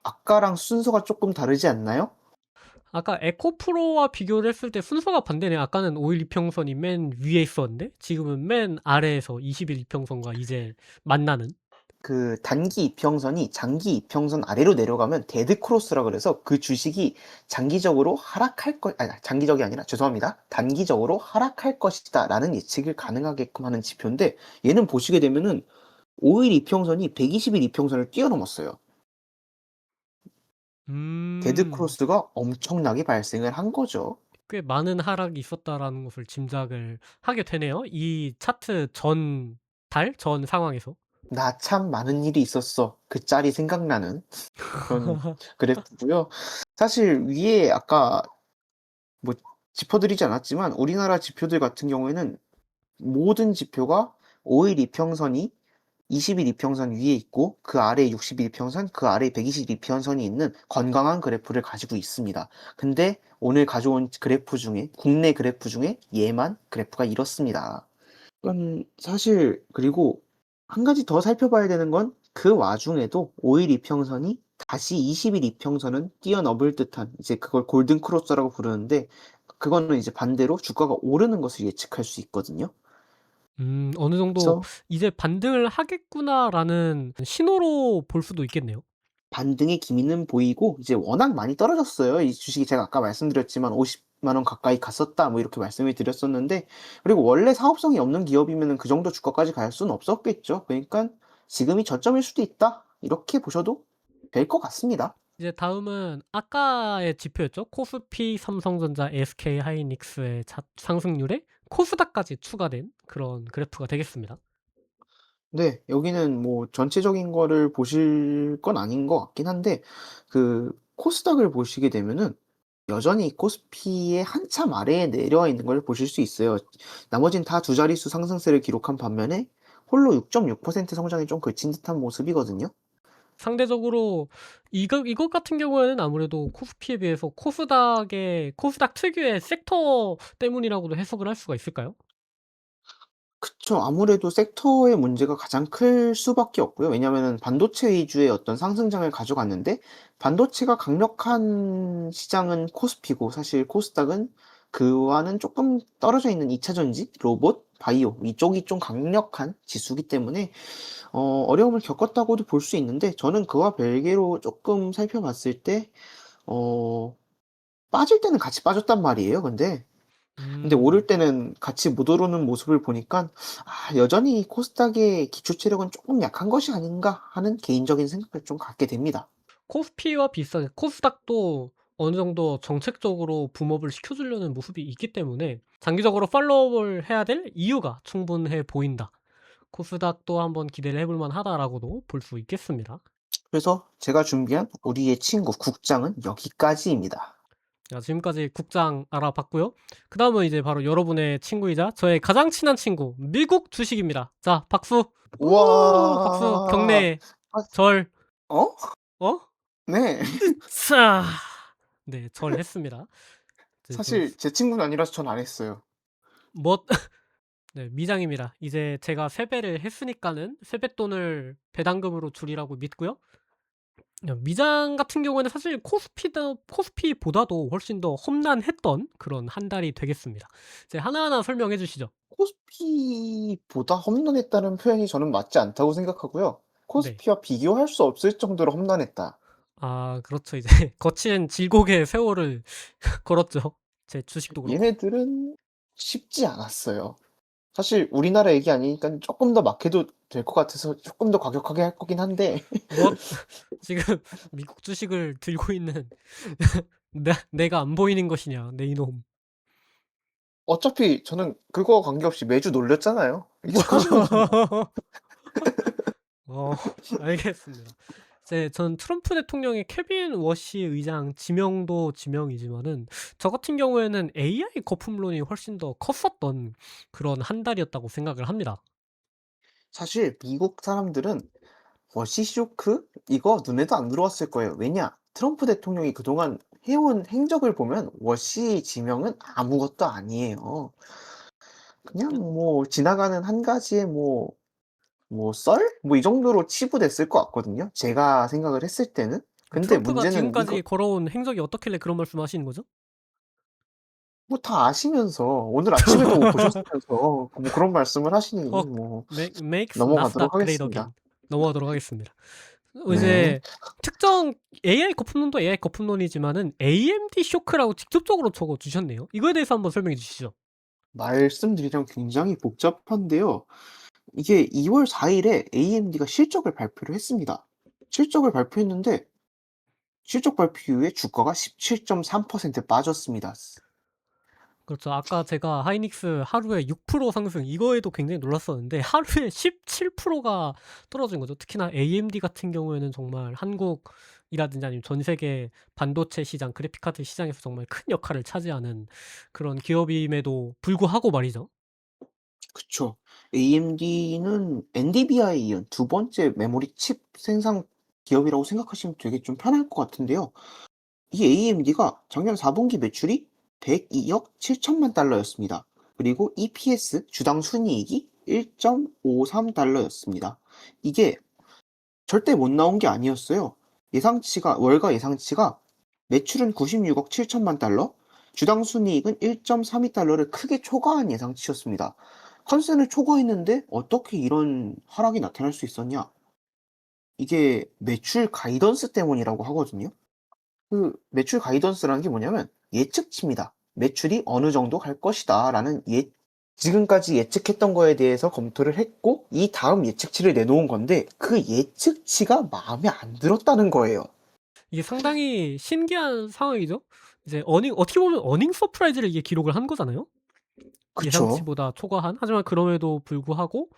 아까랑 순서가 쪼끔 다르지 않나요? 아까 에코프로와 비교를 했을 때 순서가 반대네요. 아까는 5일 이평선이 맨 위에 있었는데 지금은 맨 아래에서 20일 이평선과 이제 만나는. 그 단기 이평선이 장기 이평선 아래로 내려가면 데드 크로스라 그래서 그 주식이 장기적으로 하락할 것 아니 장기적이 아니라 죄송합니다. 단기적으로 하락할 것이다라는 예측을 가능하게끔 하는 지표인데 얘는 보시게 되면은 5일 이평선이 120일 이평선을 뛰어넘었어요. 데드 음. 크로스가 엄청나게 발생을 한 거죠. 꽤 많은 하락이 있었다라는 것을 짐작을 하게 되네요. 이 차트 전 상황에서. '나 참 많은 일이 있었어.' 그 짤이 생각나는 그런 그래프고요. 사실 위에 아까 뭐 짚어 드리지 않았지만 우리나라 지표들 같은 경우에는 모든 지표가 5일 이평선이 20일 이평선 위에 있고 그 아래에 60일 이평선, 그 아래에 120일 이평선이 있는 건강한 그래프를 가지고 있습니다. 근데 오늘 가져온 그래프 중에 국내 그래프 중에 얘만 그래프가 이렇습니다. 사실 그리고 한 가지 더 살펴봐야 되는 건 그 와중에도 5일 이평선이 다시 20일 이평선은 뛰어넘을 듯한 이제 그걸 골든 크로스라고 부르는데 그거는 이제 반대로 주가가 오르는 것을 예측할 수 있거든요. 어느 정도 그래서 '이제 반등을 하겠구나.'라는 신호로 볼 수도 있겠네요. 반등의 기미는 보이고 이제 워낙 많이 떨어졌어요. 이 주식이 제가 아까 말씀드렸지만 50만 원 가까이 갔었다 뭐 이렇게 말씀을 드렸었는데 그리고 원래 사업성이 없는 기업이면은 그 정도 주가까지 갈 수는 없었겠죠. 그러니깐 '지금이 저점일 수도 있다.' 이렇게 보셔도 될 것 같습니다. 이제 다음은 아까의 지표였죠. 코스피, 삼성전자, SK하이닉스의 상승률에 코스닥까지 추가된 그런 그래프가 되겠습니다. 네. 여기는 뭐 전체적인 거를 보실 건 아닌 것 같긴 한데 그 코스닥을 보시게 되면은 여전히 코스피의 한참 아래에 내려와 있는 걸 보실 수 있어요. 나머진 다 두 자릿수 상승세를 기록한 반면에 홀로 6.6% 성장에 좀 그친 듯한 모습이거든요. 상대적으로 이것 같은 경우에는 아무래도 코스피에 비해서 코스닥 특유의 섹터 때문이라고도 해석을 할 수가 있을까요? 그쵸. 아무래도 섹터의 문제가 가장 클 수밖에 없고요. 왜냐하면은 반도체 위주의 어떤 상승장을 가져갔는데 반도체가 강력한 시장은 코스피고 사실 코스닥은 그와는 쪼끔 떨어져 있는 2차 전지, 로봇, 바이오 이쪽이 좀 강력한 지수기 때문에 어려움을 겪었다고도 볼 수 있는데 저는 그와 별개로 쪼끔 살펴봤을 때 어 빠질 때는 같이 빠졌단 말이에요 근데. 근데 오를 음. 때는 같이 못 오르는 모습을 보니깐 '아 여전히 코스닥의 기초 체력은 쪼끔 약한 것이 아닌가.' 하는 개인적인 생각을 좀 갖게 됩니다. 코스피와 비슷하게 코스닥도 어느 정도 정책적으로 붐업을 시켜주려는 모습이 있기 때문에 장기적으로 팔로우를 해야 될 이유가 충분해 보인다. 코스닥도 한번 기대를 해볼 만하다라고도 볼 수 있겠습니다. 그래서 제가 준비한 우리의 친구 국장은 여기까지입니다. 자, 지금까지 국장 알아봤고요. 그다음은 이제 바로 여러분의 친구이자 저의 가장 친한 친구 미국 주식입니다. 자, 박수. 우 박수. 우와. 경례. 아 절. 어? 어? 네. 으쌰. 네, 절했습니다. 이제 좀 사실 제 친구는 아니라서 전 안 했어요. 멋 네, 미장입니다. 이제 제가 세배를 했으니까는 세뱃돈을 배당금으로 주리라고 믿고요. 미장 같은 경우에는 사실 코스피보다도 훨씬 더 험난했던 그런 한 달이 되겠습니다. 이제 하나하나 설명해 주시죠. 코스피보다 험난했다는 표현이 저는 맞지 않다고 생각하고요. 네. 코스피와 비교할 수 없을 정도로 험난했다. 아, 그렇죠. 이제 거친 질곡의 세월을 걸었죠. 제 주식도 그렇고. 얘네들은 쉽지 않았어요. 사실 우리나라 얘기 아니니깐 쪼끔 더 막해도 될 것 같아서 쪼끔 더 과격하게 할 거긴 한데 뭣 지금 미국 주식을 들고 있는 내가 안 보이는 것이냐, 내 이놈. 어차피 저는 그거와 관계없이 매주 놀렸잖아요. 익숙하신 거잖아요. 어 알겠습니다. 이제 전 트럼프 대통령의 케빈 워시 의장 지명도 지명이지만은 저 같은 경우에는 AI 거품론이 훨씬 더 컸었던 그런 한 달이었다고 생각을 합니다. 사실 미국 사람들은 워시 쇼크 이거 눈에도 안 들어왔을 거예요. 왜냐? 트럼프 대통령이 그동안 해온 행적을 보면 워시 지명은 아무것도 아니에요. 그냥 뭐 지나가는 한 가지의 뭐 썰? 뭐 이 정도로 치부됐을 것 같거든요, 제가 생각을 했을 때는. 근데 트럼프가 문제는 지금까지 이거 걸어온 행적이 어떻길래 그런 말씀하시는 거죠? 뭐 다 아시면서 오늘 아침에도 보셨으면서 뭐 그런 말씀을 하시니 헉. 뭐 Makes 넘어가도록 나스닥 great 하겠습니다. again. 넘어가도록 하겠습니다. 네. 이제 특정 AI 거품론도 AI 거품론이지만은 AMD 쇼크라고 직접적으로 적어 주셨네요. 이거에 대해서 한번 설명해 주시죠. 말씀드리자면 굉장히 복잡한데요. 이게 2월 4 일에 AMD가 실적을 발표를 했습니다. 실적을 발표했는데 실적 발표 이후에 주가가 17.3% 빠졌습니다. 그렇죠. 아까 제가 하이닉스 하루에 6% 상승 이거에도 굉장히 놀랐었는데 하루에 17%가 떨어진 거죠. 특히나 AMD 같은 경우에는 정말 한국이라든지 아니면 전 세계 반도체 시장, 그래픽 카드 시장에서 정말 큰 역할을 차지하는 그런 기업임에도 불구하고 말이죠. 그쵸. AMD는 NDVI에 이은 두 번째 메모리 칩 생산 기업이라고 생각하시면 되게 좀 편할 것 같은데요. 이 AMD가 작년 4 분기 매출이 102억 7천만 달러였습니다. 그리고 EPS 주당 순이익이 1.53달러였습니다. 이게 절대 못 나온 게 아니었어요. 월가 예상치가 매출은 96억 7천만 달러, 주당 순이익은 1.32달러를 크게 초과한 예상치였습니다. 컨센을 초과했는데 어떻게 이런 하락이 나타날 수 있었냐? 이게 매출 가이던스 때문이라고 하거든요. 그 매출 가이던스라는 게 뭐냐면 예측치입니다. 매출이 어느 정도 갈 것이다라는 지금까지 예측했던 거에 대해서 검토를 했고 이 다음 예측치를 내놓은 건데 그 예측치가 마음에 안 들었다는 거예요. 이게 상당히 신기한 상황이죠. 이제 어떻게 보면 어닝 서프라이즈를 이게 기록을 한 거잖아요. 그쵸? 예상치보다 초과한. 하지만 그럼에도 불구하고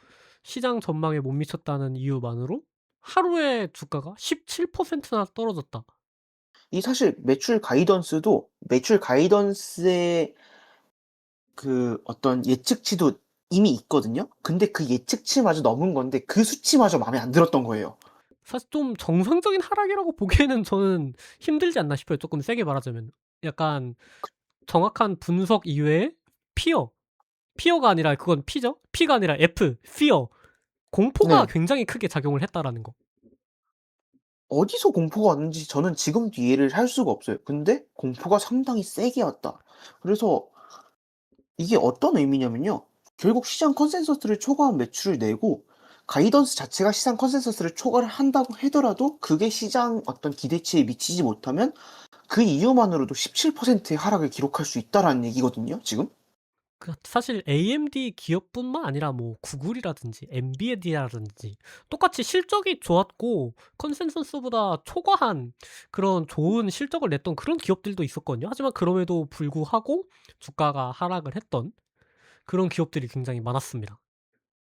시장 전망에 못 미쳤다는 이유만으로 하루에 주가가 17%나 떨어졌다. 이 사실 매출 가이던스의 그 어떤 예측치도 이미 있거든요. 근데 그 예측치마저 넘은 건데 그 수치마저 마음에 안 들었던 거예요. 사실 좀 정상적인 하락이라고 보기에는 저는 힘들지 않나 싶어요, 쪼끔 세게 말하자면. 약간 정확한 분석 이외에 피어, 피어가 아니라 그건 P죠? P가 아니라 F, fear. 공포가 네. 굉장히 크게 작용을 했다라는 거. 어디서 공포가 왔는지 저는 지금도 이해를 할 수가 없어요. 근데 공포가 상당히 세게 왔다. 그래서 이게 어떤 의미냐면요. 결국 시장 컨센서스를 초과한 매출을 내고 가이던스 자체가 시장 컨센서스를 초과를 한다고 하더라도 그게 시장 어떤 기대치에 미치지 못하면 그 이유만으로도 17%의 하락을 기록할 수 있다라는 얘기거든요, 지금. 사실 AMD 기업뿐만 아니라 뭐 구글이라든지 엔비디아라든지 똑같이 실적이 좋았고 컨센서스보다 초과한 그런 좋은 실적을 냈던 그런 기업들도 있었거든요. 하지만 그럼에도 불구하고 주가가 하락을 했던 그런 기업들이 굉장히 많았습니다.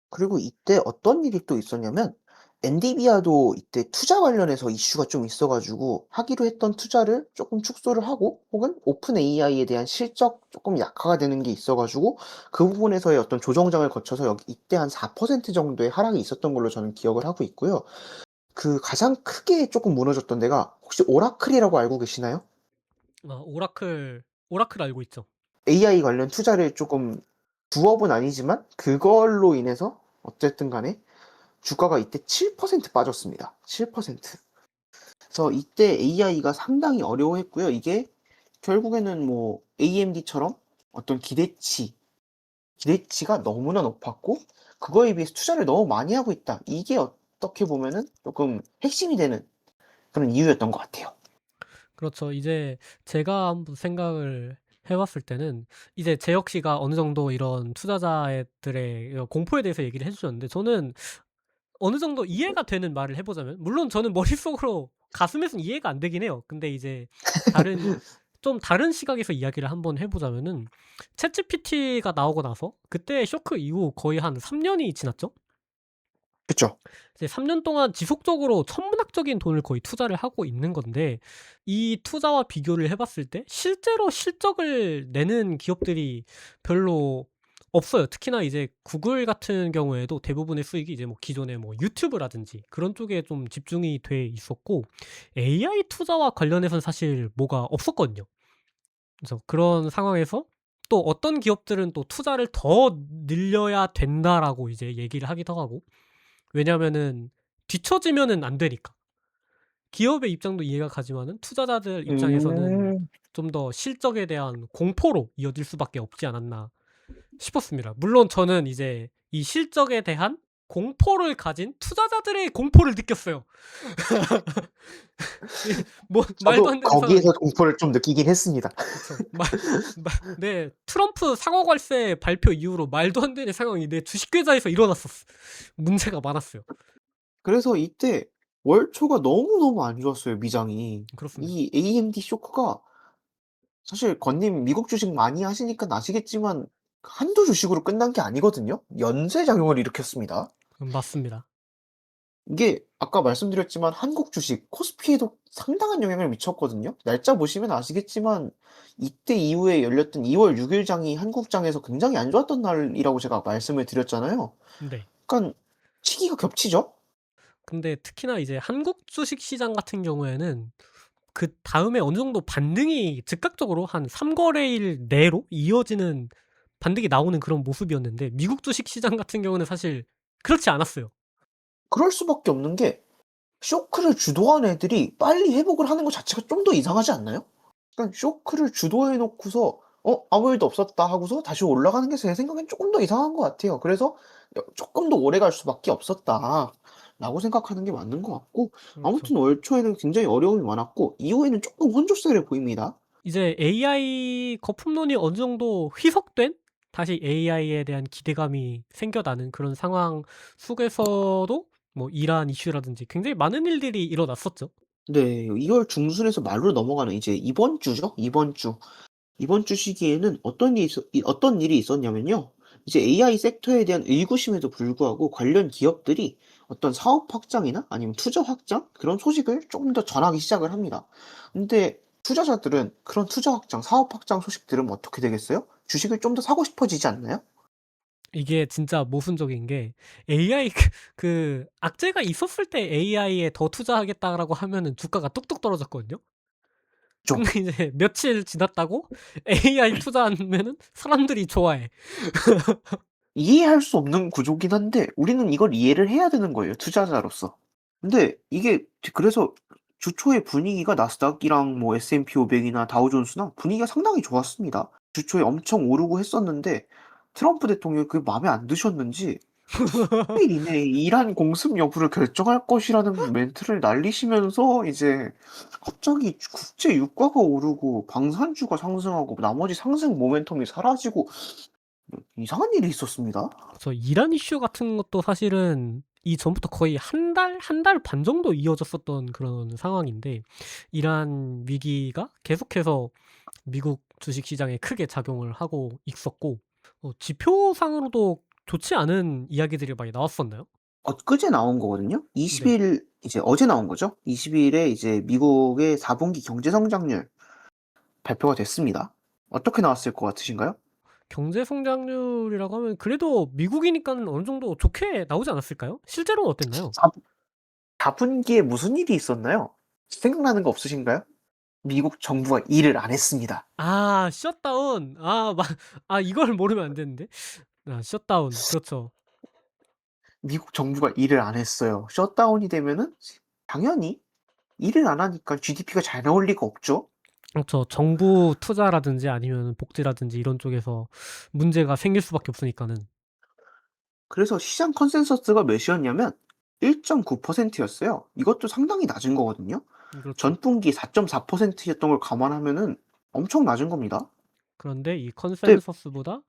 그리고 이때 어떤 일이 또 있었냐면 엔비디아도 이때 투자 관련해서 이슈가 좀 있어 가지고 하기로 했던 투자를 쪼끔 축소를 하고 혹은 오픈 AI에 대한 실적 쪼끔 약화가 되는 게 있어 가지고 그 부분에서의 어떤 조정장을 거쳐서 이때 한 4% 정도의 하락이 있었던 걸로 저는 기억을 하고 있고요. 그 가장 크게 쪼끔 무너졌던 데가 혹시 오라클이라고 알고 계시나요? 오라클 알고 있죠. AI 관련 투자를 쪼끔 부업은 아니지만 그걸로 인해서 어쨌든 간에 주가가 이때 7% 빠졌습니다. 7%. 그래서 이때 AI가 상당히 어려워했고요. 이게 결국에는 뭐 AMD처럼 어떤 기대치가 너무나 높았고 그거에 비해서 투자를 너무 많이 하고 있다. 이게 어떻게 보면은 쪼끔 핵심이 되는 그런 이유였던 것 같아요. 그렇죠. 이제 제가 한번 생각을 해 봤을 때는 이제 재혁 씨가 어느 정도 이런 투자자들의 공포에 대해서 얘기를 해 주셨는데 저는 어느 정도 이해가 되는 말을 해 보자면 물론 저는 머릿속으로 가슴에선 이해가 안 되긴 해요. 근데 이제 다른 다른 시각에서 이야기를 한번 해 보자면은 챗GPT가 나오고 나서 그때 쇼크 이후 거의 한 3 년이 지났죠? 그쵸. 이제 3년 동안 지속적으로 천문학적인 돈을 거의 투자를 하고 있는 건데 이 투자와 비교를 해 봤을 때 실제로 실적을 내는 기업들이 별로 없어요. 특히나 이제 구글 같은 경우에도 대부분의 수익이 이제 뭐 기존의 뭐 유튜브라든지 그런 쪽에 좀 집중이 돼 있었고 AI 투자와 관련해서는 사실 뭐가 없었거든요. 그래서 그런 상황에서 또 어떤 기업들은 또 "투자를 더 늘려야 된다."라고 이제 얘기를 하기도 하고 왜냐면은 뒤처지면은 안 되니까. 기업의 입장도 이해가 가지만은 투자자들 입장에서는 음. 좀 더 실적에 대한 공포로 이어질 수밖에 없지 않았나 싶었습니다. 물론 저는 이제 이 실적에 대한 공포를 가진 투자자들의 공포를 느꼈어요. 이 뭐 말도 저도 안 되는 상황 거기에서 공포를 좀 느끼긴 했습니다. 그쵸. 네. 트럼프 사과 관세 발표 이후로 말도 안 되는 상황이 내 주식 계좌에서 일어났었어. 문제가 많았어요. 그래서 이때 월초가 너무너무 안 좋았어요, 미장이. 그렇습니다. 이 AMD 쇼크가 사실 건님 미국 주식 많이 하시니까 아시겠지만 한두 주식으로 끝난 게 아니거든요. 연쇄작용을 일으켰습니다. 맞습니다. 이게 아까 말씀드렸지만 한국 주식 코스피에도 상당한 영향을 미쳤거든요. 날짜 보시면 아시겠지만 이때 이후에 열렸던 2월 6일 장이 한국장에서 굉장히 안 좋았던 날이라고 제가 말씀을 드렸잖아요. 네. 약간 시기가 겹치죠? 근데 특히나 이제 한국 주식 시장 같은 경우에는 그다음에 어느 정도 반등이 즉각적으로 한 3 거래일 내로 이어지는 반등이 나오는 그런 모습이었는데 미국 주식 시장 같은 경우는 사실 그렇지 않았어요. 그럴 수밖에 없는 게 쇼크를 주도한 애들이 빨리 회복을 하는 것 자체가 좀 더 이상하지 않나요? 그러니까 쇼크를 주도해 놓고서 아무 일도 없었다 하고서 다시 올라가는 게 제 생각엔 쪼끔 더 이상한 것 같아요. 그래서 '쪼끔 더 오래 갈 수밖에 없었다.'라고 생각하는 게 맞는 것 같고, 그렇죠. 아무튼 월 초에는 굉장히 어려움이 많았고 이후에는 쪼끔 혼조세를 보입니다. 이제 AI 거품론이 어느 정도 희석된, 다시 AI에 대한 기대감이 생겨나는 그런 상황 속에서도 뭐 이러한 이슈라든지 굉장히 많은 일들이 일어났었죠. 네. 2월 중순에서 말로 넘어가는 이제 이번 주죠. 이번 주. 이번 주 시기에는 어떤 일이 있었냐면요. 이제 AI 섹터에 대한 의구심에도 불구하고 관련 기업들이 어떤 사업 확장이나 아니면 투자 확장 그런 소식을 조금 더 전하기 시작을 합니다. 근데 투자자들은 그런 투자 확장, 사업 확장 소식 들으면 어떻게 되겠어요? 주식을 좀 더 사고 싶어지지 않나요? 이게 진짜 모순적인 게, AI 악재가 있었을 때 AI에 더 투자하겠다라고 하면은 주가가 뚝뚝 떨어졌거든요. 그죠. 근데 이제 며칠 지났다고 AI 투자하면은 사람들이 좋아해. 이해할 수 없는 구조긴 한데 우리는 이걸 이해를 해야 되는 거예요, 투자자로서. 근데 이게 그래서 주 초에 분위기가 나스닥이랑 뭐 S&P 500 이나 다우존스나 분위기가 상당히 좋았습니다. 주 초에 엄청 오르고 했었는데 트럼프 대통령이 그게 마음에 안 드셨는지 3일 이내에 이란 공습 여부를 결정할 것이라는 멘트를 날리시면서 이제 갑자기 국제 유가가 오르고 방산주가 상승하고 나머지 상승 모멘텀이 사라지고 이상한 일이 있었습니다. 그래서 이란 이슈 같은 것도 사실은 이전부터 거의 한 달 반 정도 이어졌었던 그런 상황인데, 이란 위기가 계속해서 미국 주식 시장에 크게 작용을 하고 있었고, 지표상으로도 좋지 않은 이야기들이 많이 나왔었나요? 엊그제 나온 거거든요. 20 네. 일 이제 어제 나온 거죠. 20 일에 이제 미국의 4 분기 경제 성장률 발표가 됐습니다. 어떻게 나왔을 것 같으신가요? 경제 성장률이라고 하면 그래도 미국이니까는 어느 정도 좋게 나오지 않았을까요? 실제로는 어땠나요? 4 분기에 무슨 일이 있었나요? 생각나는 거 없으신가요? 미국 정부가 일을 안 했습니다. 아, 셧다운. 이걸 모르면 안 되는데. 셧다운. 그렇죠. 미국 정부가 일을 안 했어요. 셧다운이 되면은 당연히 일을 안 하니까 GDP가 잘 나올 리가 없죠. 그렇죠. 정부 투자라든지 아니면 복지라든지 이런 쪽에서 문제가 생길 수밖에 없으니까는. 그래서 시장 컨센서스가 몇이었냐면 1.9% 였어요. 이것도 상당히 낮은 거거든요. 그렇죠. 전분기 4.4% 였던 걸 감안하면은 엄청 낮은 겁니다. 그런데 이 근데 컨센서스보다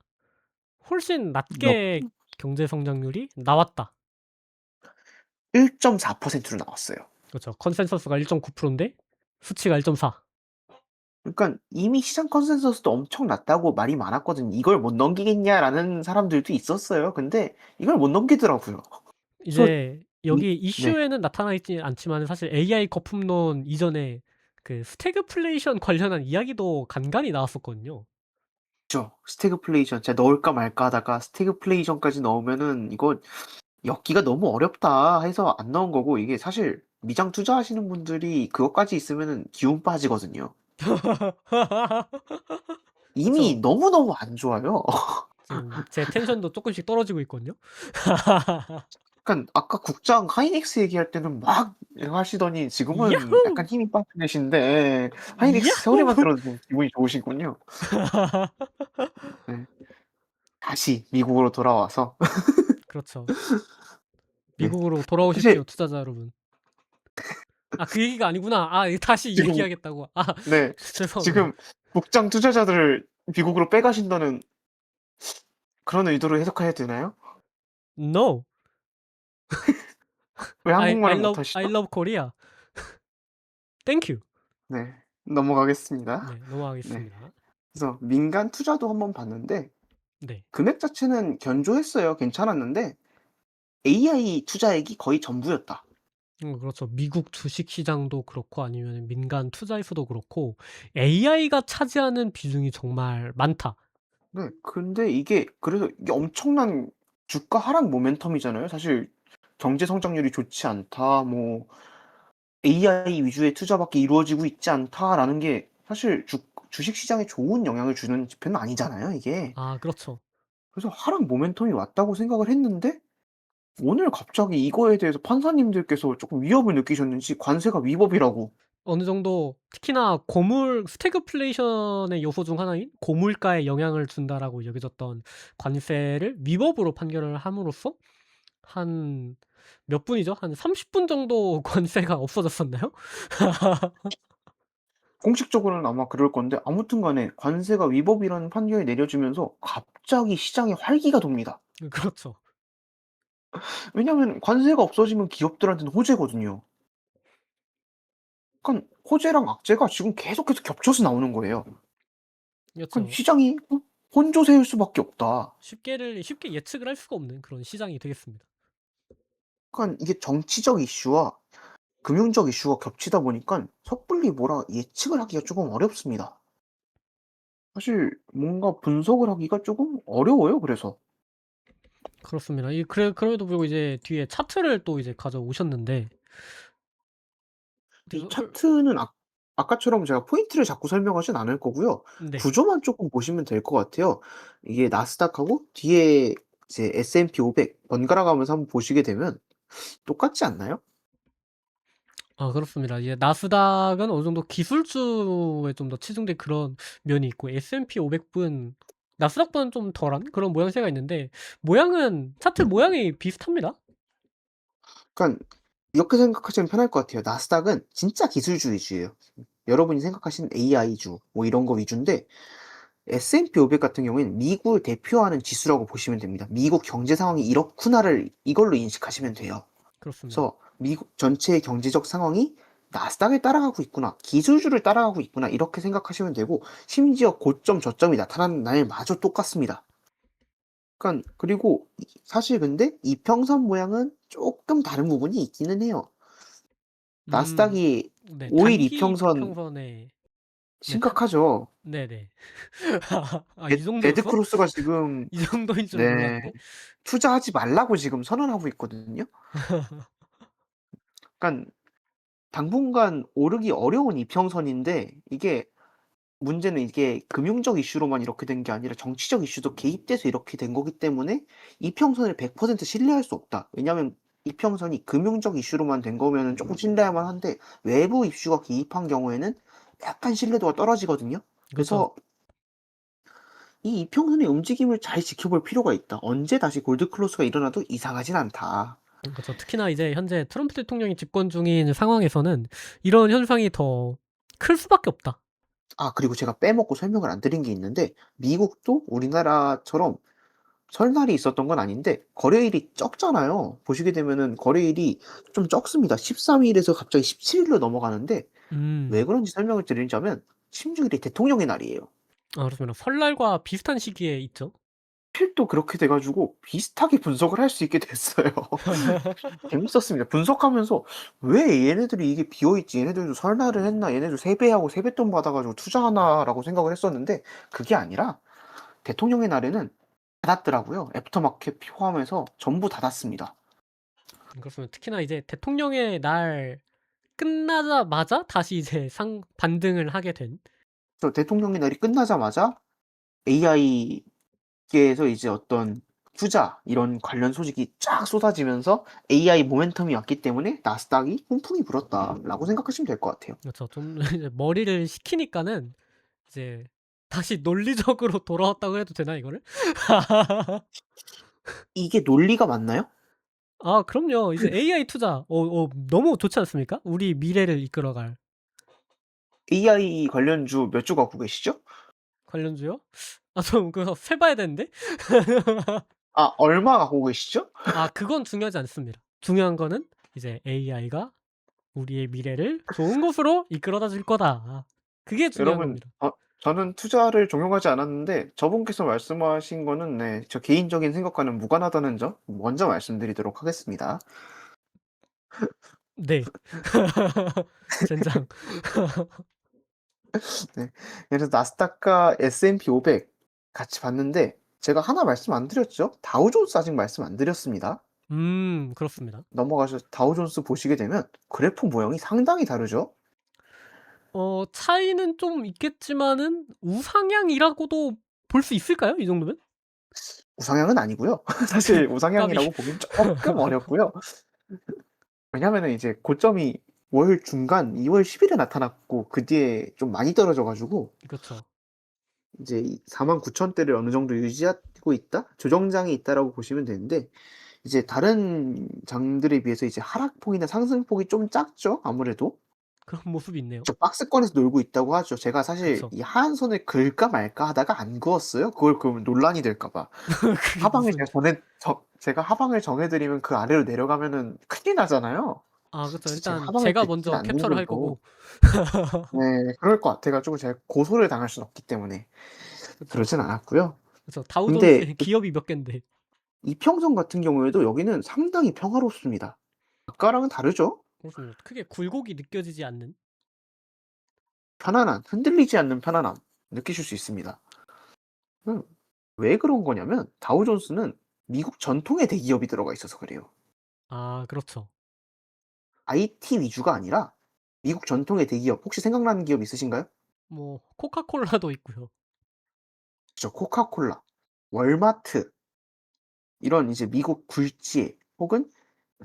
훨씬 역 낮게 경제 성장률이 나왔다. 1.4%로 나왔어요. 그렇죠. 컨센서스가 1.9% 인데 수치가 1.4. 그러니깐 이미 시장 컨센서스도 엄청 낮다고 말이 많았거든요. '이걸 못 넘기겠냐.'라는 사람들도 있었어요. 근데 이걸 못 넘기더라고요. 그래서 이제 이 여기 네. 이슈에는 나타나 있지 않지만 사실 AI 거품론 이전에 그 스태그플레이션 관련한 이야기도 간간이 나왔었거든요. 그쵸. 스태그플레이션 제가 넣을까 말까 하다가 '스태그플레이션까지 넣으면은 이거 엮기가 너무 어렵다.' 해서 안 넣은 거고, 이게 사실 미장 투자하시는 분들이 그것까지 있으면은 기운 빠지거든요. 이미 그쵸. 너무너무 안 좋아요. 지금 제 텐션도 쪼끔씩 떨어지고 있거든요. 그러니깐 아까 국장 하이닉스 얘기할 때는 막 하시더니 지금은 야호! 약간 힘이 빠지신데, 하이닉스 소리만 야호! 들어도 좀 기분이 좋으시군요. 네. 다시 미국으로 돌아와서 그렇죠. 네. 미국으로 사실 돌아오십시오, 투자자 여러분. 그 얘기가 아니구나. 이거 다시 지금 얘기하겠다고. 네. 죄송합니다. 지금 국장 투자자들을 미국으로 빼가신다는 그런 의도로 해석해야 되나요? No. 왜 I 한국말을 love I 못하시죠? love Korea. Thank you. 네. 넘어가겠습니다. 네, 네. 넘어가겠습니다. 그래서 민간 투자도 한번 봤는데 네. 금액 자체는 견조했어요. 괜찮았는데 AI 투자액이 거의 전부였다. 그렇죠. 미국 주식 시장도 그렇고 아니면 민간 투자에서도 그렇고 AI가 차지하는 비중이 정말 많다. 네. 근데 이게 그래서 이게 엄청난 주가 하락 모멘텀이잖아요. 사실 "경제 성장률이 좋지 않다." 뭐 "AI 위주의 투자밖에 이루어지고 있지 않다."라는 게 사실 주식 시장에 좋은 영향을 주는 지표는 아니잖아요, 이게. 그렇죠. 그래서 하락 모멘텀이 왔다고 생각을 했는데 오늘 갑자기 이거에 대해서 판사님들께서 조금 위협을 느끼셨는지 관세가 위법이라고. 어느 정도 특히나 고물 스태그플레이션의 요소 중 하나인 고물가에 영향을 준다라고 여겨졌던 관세를 위법으로 판결을 함으로써 한 몇 분이죠? 한 30분 정도 관세가 없어졌었나요? 공식적으로는 아마 그럴 건데 아무튼 간에 관세가 위법이라는 판결이 내려지면서 갑자기 시장에 활기가 돕니다. 그렇죠. 왜냐하면 관세가 없어지면 기업들한테는 호재거든요. 그러니까 호재랑 악재가 지금 계속해서 겹쳐서 나오는 거예요. 그러니까 그렇죠. 시장이 혼조세일 수밖에 없다. 쉽게 예측을 할 수가 없는 그런 시장이 되겠습니다. 그러니까 이게 정치적 이슈와 금융적 이슈가 겹치다 보니까 섣불리 뭐라 예측을 하기가 조금 어렵습니다. 사실 뭔가 분석을 하기가 조금 어려워요 그래서. 그렇습니다. 그럼에도 불구하고 이제 뒤에 차트를 또 이제 가져오셨는데 이 그래서 차트는 아까처럼 제가 포인트를 자꾸 설명하진 않을 거고요. 네. 구조만 쪼끔 보시면 될 것 같아요. 이게 나스닥하고 뒤에 이제 S&P 500 번갈아 가면서 한번 보시게 되면 똑같지 않나요? 아 그렇습니다. 이제 나스닥은 어느 정도 기술주에 좀 더 치중된 그런 면이 있고 S&P 500은 나스닥보다는 좀 덜한 그런 모양새가 있는데 모양은 차트 모양이 비슷합니다. 그러니까 이렇게 생각하시면 편할 것 같아요. 나스닥은 진짜 기술주 위주예요. 여러분이 생각하시는 AI주 뭐 이런 거 위주인데 S&P 500 같은 경우에는 미국을 대표하는 지수라고 보시면 됩니다. '미국 경제 상황이 이렇구나.'를 이걸로 인식하시면 돼요. 그렇습니다. 그래서 '미국 전체의 경제적 상황이 나스닥을 따라가고 있구나. 기술주를 따라가고 있구나.' 이렇게 생각하시면 되고 심지어 고점 저점이 나타나는 날마저 똑같습니다. 그리고 사실 근데 이평선 모양은 쪼끔 다른 부분이 있기는 해요. 음. 나스닥이 네. 5일 단기 이평선 이평선에 네 심각하죠. 네네. 아 이 데드 정도였어? 크로스가 지금 이 정도인 줄은 네 몰랐는데. 투자하지 말라고 지금 선언하고 있거든요. 그러니깐 당분간 오르기 어려운 이평선인데 문제는 이게 금융적 이슈로만 이렇게 된 게 아니라 정치적 이슈도 개입돼서 이렇게 된 거기 때문에 '이평선을 100% 신뢰할 수 없다.' 왜냐하면 이평선이 금융적 이슈로만 된 거면은 쪼끔 신뢰할 만한데 외부 이슈가 개입한 경우에는 약간 신뢰도가 떨어지거든요. 그렇죠. 그래서 이 이평선의 움직임을 잘 지켜볼 필요가 있다. 언제 다시 골드 클로스가 일어나도 이상하진 않다. 그렇죠. 특히나 이제 현재 트럼프 대통령이 집권 중인 상황에서는 이런 현상이 더 클 수밖에 없다. 그리고 제가 빼먹고 설명을 안 드린 게 있는데 미국도 우리나라처럼 설날이 있었던 건 아닌데 거래일이 적잖아요. 보시게 되면은 거래일이 좀 적습니다. 13 일에서 갑자기 17 일로 넘어가는데 음. 왜 그런지 설명을 드리자면 16 일이 대통령의 날이에요. 아 그렇습니다. 설날과 비슷한 시기에 있죠. 하필 또 그렇게 돼 가지고 비슷하게 분석을 할 수 있게 됐어요. 재밌었습니다. 분석하면서 '왜 얘네들이 이게 비어 있지? 얘네들도 설날을 했나? 얘네들 세배하고 세뱃돈 받아 가지고 투자하나?'라고 생각을 했었는데 그게 아니라 대통령의 날에는 닫았더라고요. 애프터마켓 포함해서 전부 닫았습니다. 그렇습니다. 특히나 이제 대통령의 날 끝나자마자 다시 이제 상 반등을 하게 된 그래서 대통령의 날이 끝나자마자 AI계에서 이제 어떤 투자 이런 관련 소식이 쫙 쏟아지면서 'AI 모멘텀이 왔기 때문에 나스닥이 훈풍이 불었다.'라고 생각하시면 될 것 같아요. 그렇죠. 좀 이제 머리를 식히니까는 이제 다시 논리적으로 돌아왔다고 해도 되나 이거를? 이게 논리가 맞나요? 아 그럼요. 이제 AI 투자 너무 좋지 않습니까? 우리 미래를 이끌어갈 AI 관련주 몇 주 갖고 계시죠? 관련주요? 아 좀 그거 세 봐야 되는데. 얼마 갖고 계시죠? 아 그건 중요하지 않습니다. 중요한 거는 이제 'AI가 우리의 미래를 좋은 곳으로 이끌어다 줄 거다.' 그게 중요한 여러분 겁니다. 저는 투자를 종용하지 않았는데 저분께서 말씀하신 거는 네 저 개인적인 생각과는 무관하다는 점 먼저 말씀드리도록 하겠습니다. 네. 젠장. 네. 그래서 나스닥과 S&P 500 같이 봤는데 제가 하나 말씀 안 드렸죠? 다우존스 아직 말씀 안 드렸습니다. 그렇습니다. 넘어가셔서 다우존스 보시게 되면 그래프 모형이 상당히 다르죠? 차이는 좀 있겠지만은 우상향이라고도 볼 수 있을까요? 이 정도면? 우상향은 아니고요. 사실 까비. 우상향이라고 보기엔 쪼끔 어렵고요. 왜냐면은 이제 고점이 월 중간 2월 10 일에 나타났고 그 뒤에 좀 많이 떨어져 가지고 그쵸. 이제 이 49,000 대를 어느 정도 유지하고 있다? 조정장이 있다라고 보시면 되는데 이제 다른 장들에 비해서 이제 하락폭이나 상승폭이 좀 작죠, 아무래도. 그런 모습이 있네요. 저 박스권에서 놀고 있다고 하죠. 제가 사실 그쵸. 이 하한선을 그을까 말까 하다가 안 그었어요. 그걸 그으면 논란이 될까 봐. 그게 하방을 무슨 제가 하방을 정해 드리면 그 아래로 내려가면은 큰일 나잖아요. 아 그쵸. 그래서 제가 일단 하방을 제가 긋진 먼저 않는 캡처를 할 걸로. 거고. 네. 그럴 것 같아 가지고 제가 고소를 당할 수는 없기 때문에 그쵸. 그러진 않았고요. 그쵸. 근데 다우존스에 기업이 몇 갠데. 이평선 같은 경우에도 여기는 상당히 평화롭습니다. 아까랑은 다르죠? 그렇습니다. 크게 굴곡이 느껴지지 않는. 편안한, 흔들리지 않는 편안함 느끼실 수 있습니다. 음 왜 그런 거냐면 다우존스는 미국 전통의 대기업이 들어가 있어서 그래요. 아 그렇죠. IT 위주가 아니라 미국 전통의 대기업 혹시 생각나는 기업 있으신가요? 뭐 코카콜라도 있고요. 그죠. 코카콜라, 월마트 이런 이제 미국 굴지 혹은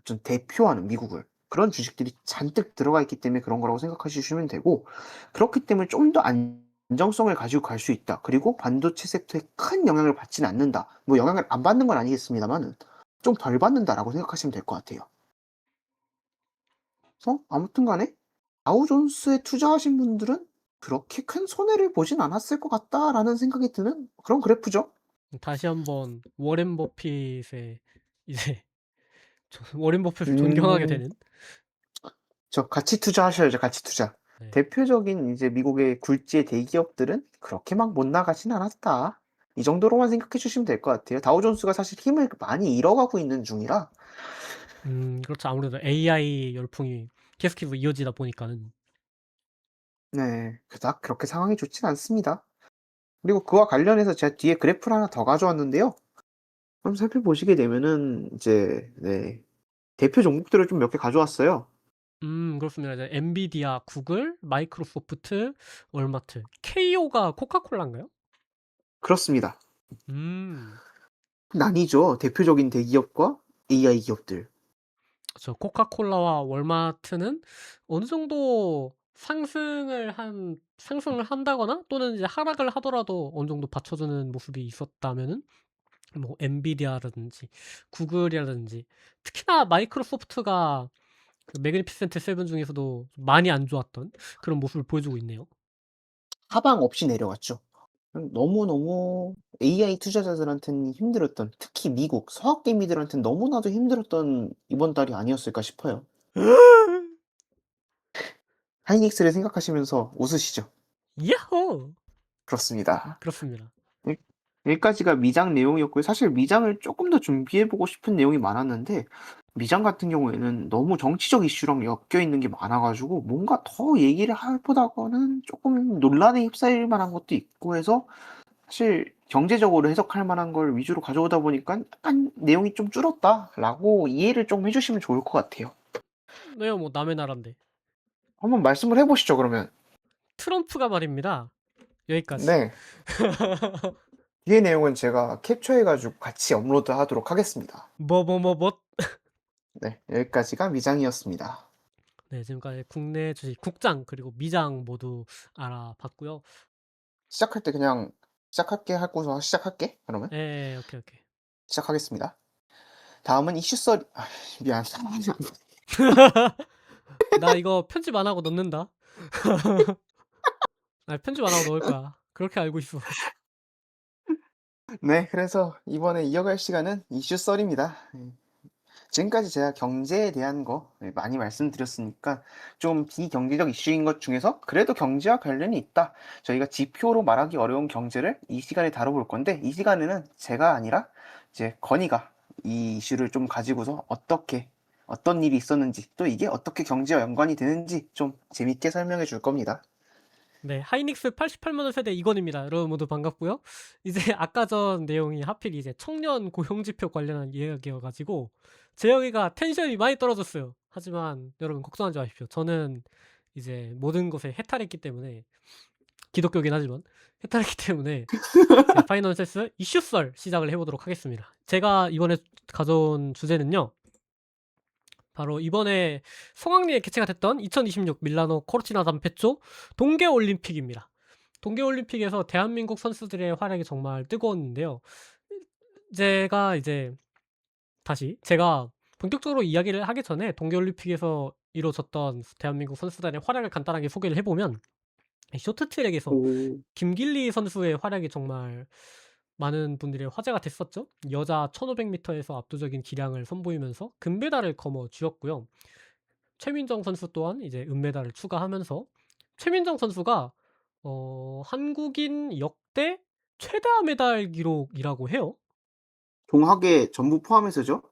좀 대표하는 미국을 그런 주식들이 잔뜩 들어가 있기 때문에 그런 거라고 생각하시면 되고 그렇기 때문에 좀 더 안정성을 가지고 갈 수 있다. 그리고 반도체 섹터에 큰 영향을 받지는 않는다. 뭐 영향을 안 받는 건 아니겠습니다마는 좀 덜 받는다라고 생각하시면 될 것 같아요. 그래서 아무튼 간에 다우존스에 투자하신 분들은 '그렇게 큰 손해를 보진 않았을 것 같다.'라는 생각이 드는 그런 그래프죠. 다시 한번 워렌 버핏의 이제 워렌 버핏을 존경하게 음. 되는. 가치 투자하셔야죠, 가치 투자. 네. 대표적인 이제 미국의 굴지의 대기업들은 '그렇게 막 못 나가진 않았다.' 이 정도로만 생각해 주시면 될 것 같아요. 다우존스가 사실 힘을 많이 잃어가고 있는 중이라. 그렇죠. 아무래도 AI 열풍이 계속해서 이어지다 보니까는. 네. 그닥 그렇게 상황이 좋진 않습니다. 그리고 그와 관련해서 제가 뒤에 그래프를 하나 더 가져왔는데요. 한번 살펴보시게 되면은 이제 네 대표 종목들을 좀 몇 개 가져왔어요. 그렇습니다. 이제 엔비디아, 구글, 마이크로소프트, 월마트. KO가 코카콜라인가요? 그렇습니다. 음. 나뉘죠. 대표적인 대기업과 AI 기업들. 그쵸. 코카콜라와 월마트는 어느 정도 상승을 한다거나 또는 이제 하락을 하더라도 어느 정도 받쳐주는 모습이 있었다면은 뭐 엔비디아라든지 구글이라든지 특히나 마이크로소프트가 그 매그니피센트 세븐 중에서도 많이 안 좋았던 그런 모습을 보여주고 있네요. 하방 없이 내려갔죠. 너무너무 AI 투자자들한테는 힘들었던 특히 미국 서학개미들한테는 너무나도 힘들었던 이번 달이 아니었을까 싶어요. 하이닉스를 생각하시면서 웃으시죠? 야호! 그렇습니다. 그렇습니다. 여 여기까지가 미장 내용이었고요. 사실 미장을 쪼끔 더 준비해 보고 싶은 내용이 많았는데 미장 같은 경우에는 너무 정치적 이슈랑 엮여 있는 게 많아 가지고 뭔가 더 얘기를 할 보다가는 쪼끔 논란에 휩싸일 만한 것도 있고 해서 사실 경제적으로 해석할 만한 걸 위주로 가져오다 보니깐 약간 '내용이 좀 줄었다.'라고 이해를 좀 해 주시면 좋을 것 같아요. 왜요? 뭐 남의 나라인데. 한번 말씀을 해 보시죠 그러면. 트럼프가 말입니다. 여기까지. 네. 뒤에 내용은 제가 캡처해 가지고 같이 업로드하도록 하겠습니다. 뭐. 네. 여기까지가 미장이었습니다. 네, 지금까지 국내 주식 국장 그리고 미장 모두 알아봤고요. 시작할 때 그냥 "시작할게." 하고서 시작할게 그러면. 예. 오케이. 시작하겠습니다. 다음은 이슈 썰이 미안. 나 이거 편집 안 하고 넣는다. 아니 편집 안 하고 넣을 거야. 그렇게 알고 있어. 네. 그래서 이번에 이어갈 시간은 이슈 썰입니다. 지금까지 제가 경제에 대한 거 많이 말씀드렸으니까 좀 비경제적 이슈인 것 중에서 그래도 경제와 관련이 있다. 저희가 지표로 말하기 어려운 경제를 이 시간에 다뤄볼 건데 이 시간에는 제가 아니라 이제 건이가 이 이슈를 좀 가지고서 어떻게 어떤 일이 있었는지 또 이게 어떻게 경제와 연관이 되는지 좀 재밌게 설명해 줄 겁니다. 네. 하이닉스 88만 원 세대 이건입니다. 여러분 모두 반갑고요. 이제 아까 전 내용이 하필 이제 청년 고용 지표 관련한 이야기여 가지고 제 여기가 텐션이 많이 떨어졌어요. 하지만 여러분 걱정하지 마십시오. 저는 이제 모든 것에 해탈했기 때문에 기독교긴 하지만 해탈했기 때문에 이제 파이널 센스 이슈썰 시작을 해 보도록 하겠습니다. 제가 이번에 가져온 주제는요. 바로 이번에 성황리에 개최가 됐던 2026 밀라노 코르티나 담페초 동계 올림픽입니다. 동계 올림픽에서 대한민국 선수들의 활약이 정말 뜨거웠는데요. 제가 본격적으로 이야기를 하기 전에 동계 올림픽에서 이루어졌던 대한민국 선수단의 활약을 간단하게 소개를 해 보면 쇼트트랙에서 오. 김길리 선수의 활약이 정말 많은 분들의 화제가 됐었죠. 여자 1500 미터에서 압도적인 기량을 선보이면서 금메달을 거머쥐었고요. 최민정 선수 또한 이제 은메달을 추가하면서 최민정 선수가 한국인 역대 최다 메달 기록이라고 해요. 동학의 전부 포함해서죠?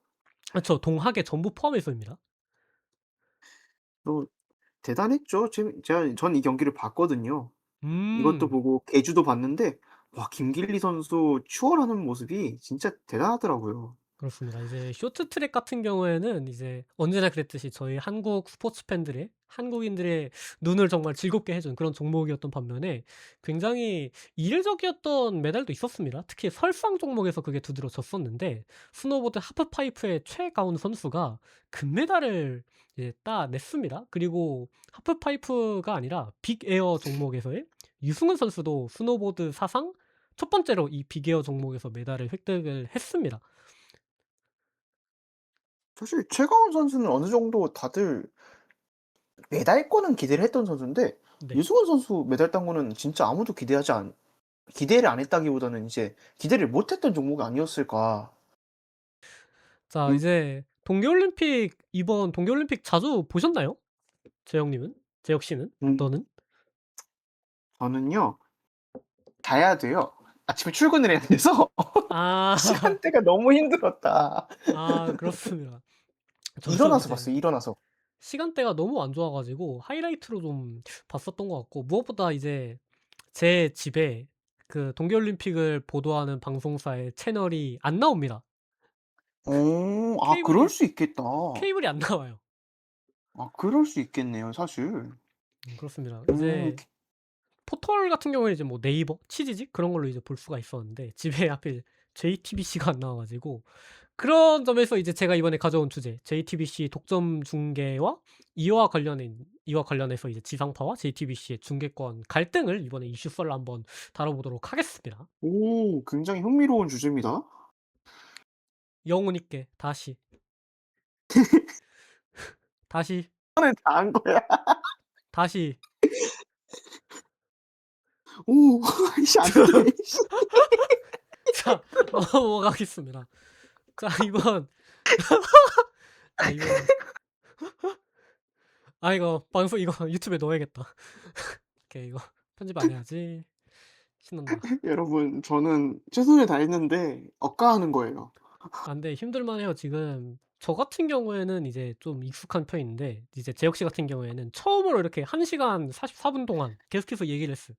그쵸. 동학의 전부 포함해서입니다. 어 대단했죠. 전 이 경기를 봤거든요. 이것도 음. 보고 계주도 봤는데 와 김길리 선수 추월하는 모습이 진짜 대단하더라고요. 그렇습니다. 이제 쇼트트랙 같은 경우에는 이제 언제나 그랬듯이 저희 한국 스포츠 팬들의 한국인들의 눈을 정말 즐겁게 해준 그런 종목이었던 반면에 굉장히 이례적이었던 메달도 있었습니다. 특히 설상 종목에서 그게 두드러졌었는데 스노보드 하프파이프의 최가운 선수가 금메달을 이제 따냈습니다. 그리고 하프파이프가 아니라 빅에어 종목에서의 유승훈 선수도 스노보드 사상 첫 번째로 이 빅에어 종목에서 메달을 획득을 했습니다. 사실 최가운 선수는 어느 정도 다들 메달권은 기대를 했던 선수인데 네. 유승훈 선수 메달 딴 거는 진짜 아무도 기대를 안 했다기보다는 이제 기대를 못 했던 종목이 아니었을까. 자, 음 이제 이번 동계올림픽 자주 보셨나요? 재영님은? 재혁 씨는? 음 너는? 저는요 자야 돼요. 아침에 출근을 해야 돼서 아. 시간대가 너무 힘들었다. 아, 그렇습니다. 저도 일어나서 이제 봤어요, 일어나서. 시간대가 너무 안 좋아 가지고 하이라이트로 좀 봤었던 것 같고 무엇보다 이제 제 집에 그 동계올림픽을 보도하는 방송사의 채널이 안 나옵니다. 아 그럴 케이블이 수 있겠다. 케이블이 안 나와요. 아 그럴 수 있겠네요 사실. 그렇습니다. 음 이제 포털 같은 경우에 이제 뭐 네이버, 치지직 그런 걸로 이제 볼 수가 있었는데 집에 하필 JTBC가 안 나와 가지고 그런 점에서 이제 제가 이번에 가져온 주제 JTBC 독점 중계와 이와 관련해서 이제 지상파와 JTBC의 중계권 갈등을 이번에 이슈썰로 한번 다뤄보도록 하겠습니다. 오 굉장히 흥미로운 주제입니다. 영혼 있게 다시, 다시, 이번엔 다 한 거야. 다시. 오 이씨 안 돼. 씨. 자, 넘어가겠습니다. 자, 이번 자, 이번 이거 방송 이거 유튜브에 넣어야겠다. 오케이, 이거 편집 안 해야지. 신난다. 여러분 저는 최선을 다했는데 억까하는 거예요. 근데 힘들만 해요. 지금 저 같은 경우에는 이제 좀 익숙한 편인데 이제 재혁 씨 같은 경우에는 처음으로 이렇게 1 시간 44분 동안 계속해서 얘기를 했어요.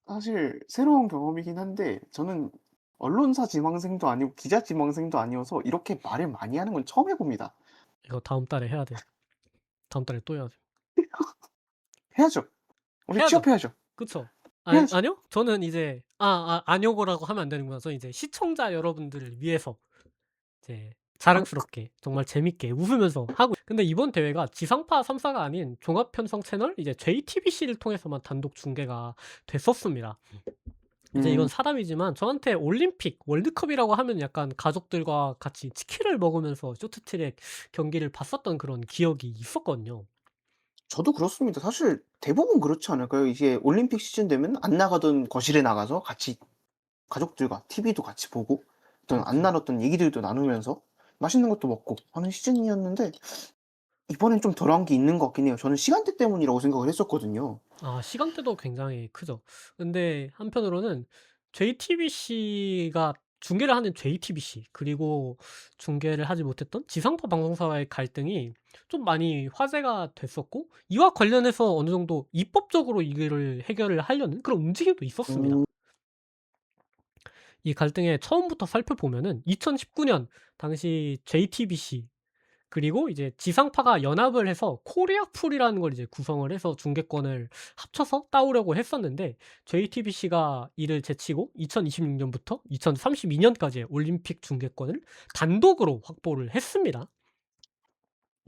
사실 새로운 경험이긴 한데 저는 언론사 지망생도 아니고 기자 지망생도 아니어서 이렇게 말을 많이 하는 건 처음 해 봅니다. 이거 다음 달에 해야 돼. 다음 달에 또 해야 돼. 해야죠. 우리 해야죠. 취업해야죠. 그쵸? 해야죠. 아니요? 저는 이제 아뇨고라고 하면 안 되는구나. 저는 이제 시청자 여러분들을 위해서 이제 아 자랑스럽게 정말 재밌게 웃으면서 하고 근데 이번 대회가 지상파 3 사가 아닌 종합 편성 채널 이제 JTBC를 통해서만 단독 중계가 됐었습니다. 이제 이건 음 사담이지만 저한테 올림픽, 월드컵이라고 하면 약간 가족들과 같이 치킨을 먹으면서 쇼트트랙 경기를 봤었던 그런 기억이 있었거든요. 저도 그렇습니다. 사실 대부분 그렇지 않을까요? 이제 올림픽 시즌 되면 안 나가던 거실에 나가서 같이 가족들과 TV도 같이 보고 어떤 안 그렇죠. 나눴던 얘기들도 나누면서 맛있는 것도 먹고 하는 시즌이었는데 이번엔 좀 덜한 게 있는 것 같긴 해요. 저는 시간대 때문이라고 생각을 했었거든요. 시간대도 굉장히 크죠. 근데 한편으로는 JTBC가 중계를 하는 JTBC 그리고 중계를 하지 못했던 지상파 방송사와의 갈등이 좀 많이 화제가 됐었고 이와 관련해서 어느 정도 입법적으로 이거를 해결을 하려는 그런 움직임도 있었습니다. 음 이 갈등의 처음부터 살펴보면은 2019년 당시 JTBC 그리고 이제 지상파가 연합을 해서 코리아풀이라는 걸 이제 구성을 해서 중계권을 합쳐서 따오려고 했었는데 JTBC가 이를 제치고 2026 년부터 2032 년까지의 올림픽 중계권을 단독으로 확보를 했습니다.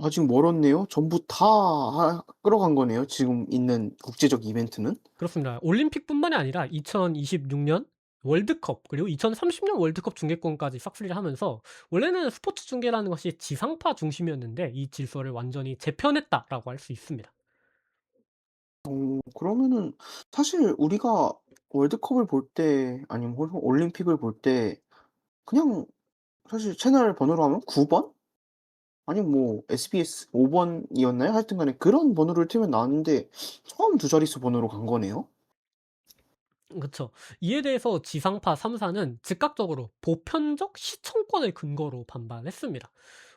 아직 멀었네요. 전부 다 끌어간 거네요, 지금 있는 국제적 이벤트는. 그렇습니다. 올림픽뿐만이 아니라 2026년 월드컵 그리고 2030년 월드컵 중계권까지 싹쓸이를 하면서 원래는 스포츠 중계라는 것이 지상파 중심이었는데 이 질서를 완전히 재편했다라고 할 수 있습니다. 그러면은 사실 우리가 월드컵을 볼 때 아니면 올림픽을 볼 때 그냥 사실 채널 번호로 하면 9 번? 아니면 뭐 SBS 5 번이었나요? 하여튼 간에 그런 번호를 틀면 나왔는데 처음 두 자릿수 번호로 간 거네요? 그쵸. 이에 대해서 지상파 3 사는 즉각적으로 보편적 시청권을 근거로 반발했습니다. 아.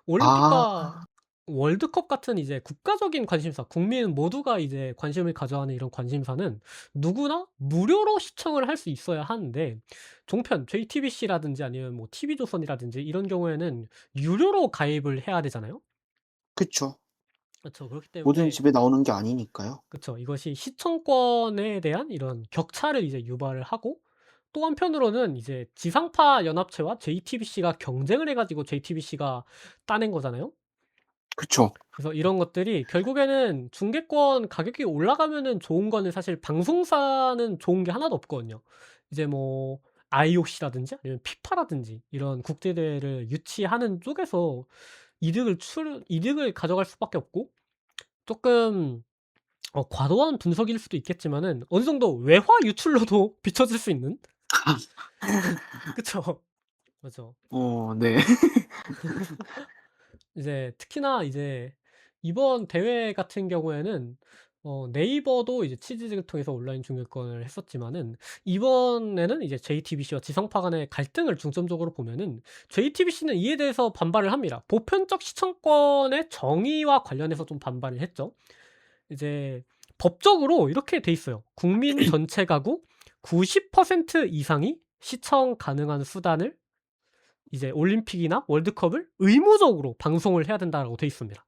올림픽과 월드컵 같은 이제 국가적인 관심사, 국민 모두가 이제 관심을 가져하는 이런 관심사는 누구나 무료로 시청을 할 수 있어야 하는데 종편 JTBC라든지 아니면 뭐 TV조선이라든지 이런 경우에는 유료로 가입을 해야 되잖아요. 그쵸. 그쵸. 그렇기 모든 때문에 집에 나오는 게 아니니까요. 그쵸. 이것이 시청권에 대한 이런 격차를 이제 유발을 하고 또 한편으로는 이제 지상파 연합체와 JTBC가 경쟁을 해 가지고 JTBC가 따낸 거잖아요. 그쵸. 그래서 이런 것들이 결국에는 중계권 가격이 올라가면은 좋은 거는 사실 방송사는 좋은 게 하나도 없거든요. 이제 뭐 IOC라든지 아니면 피파라든지 이런 국제 대회를 유치하는 쪽에서 이득을 가져갈 수밖에 없고 쪼끔 과도한 분석일 수도 있겠지만은 어느 정도 외화 유출로도 비춰질 수 있는 그쵸. 맞죠. 네. 이제 특히나 이제 이번 대회 같은 경우에는 네이버도 이제 취지직을 통해서 온라인 중계권을 했었지만은 이번에는 이제 JTBC와 지상파 간의 갈등을 중점적으로 보면은 JTBC는 이에 대해서 반발을 합니다. 보편적 시청권의 정의와 관련해서 좀 반발을 했죠. 이제 법적으로 이렇게 돼 있어요. 국민 전체 가구 90% 이상이 시청 가능한 수단을 이제 올림픽이나 월드컵을 의무적으로 방송을 해야 된다라고 돼 있습니다.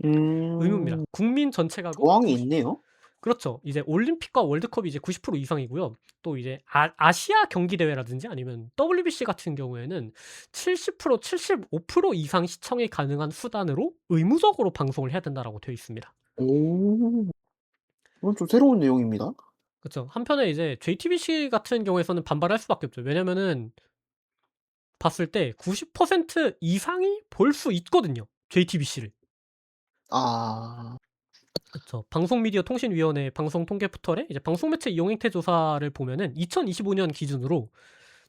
의무입니다. 음. 국민 전체 가구 조항이 90 있네요. 그렇죠. 이제 올림픽과 월드컵이 이제 90% 이상이고요. 또 이제 아시아 경기 대회라든지 아니면 WBC 같은 경우에는 70% 75% 이상 시청이 가능한 수단으로 의무적으로 방송을 해야 된다라고 되어 있습니다. 오. 이건 좀 새로운 내용입니다. 그쵸. 한편에 이제 JTBC 같은 경우에서는 반발할 수밖에 없죠. 왜냐면은 봤을 때 90% 이상이 볼 수 있거든요, JTBC를. 아. 그쵸. 방송미디어통신위원회 방송통계포털에 이제 방송매체 이용 행태 조사를 보면은 2025년 기준으로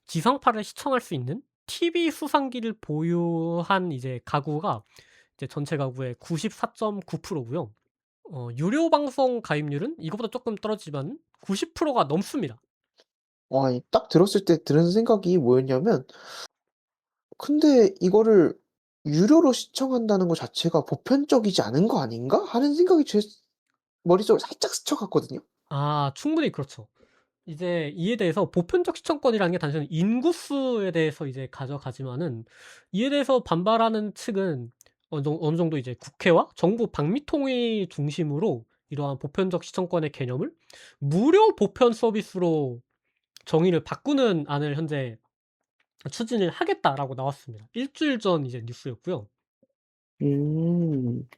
지상파를 시청할 수 있는 TV 수상기를 보유한 이제 가구가 이제 전체 가구의 94.9% 고요. 유료 방송 가입률은 이거보다 쪼끔 떨어지지만 90%가 넘습니다. 이 딱 들었을 때 드는 생각이 뭐였냐면 '근데 이거를 유료로 시청한다는 거 자체가 보편적이지 않은 거 아닌가?' 하는 생각이 제 머릿속에 살짝 스쳐갔거든요. 충분히 그렇죠. 이제 이에 대해서 보편적 시청권이라는 게 단순히 인구수에 대해서 이제 가져가지만은 이에 대해서 반발하는 측은 어느 정도 이제 국회와 정부 방미통일 중심으로 이러한 보편적 시청권의 개념을 무료 보편 서비스로 정의를 바꾸는 안을 현재 추진을 하겠다라고 나왔습니다. 일 주일 전 이제 뉴스였고요. 음.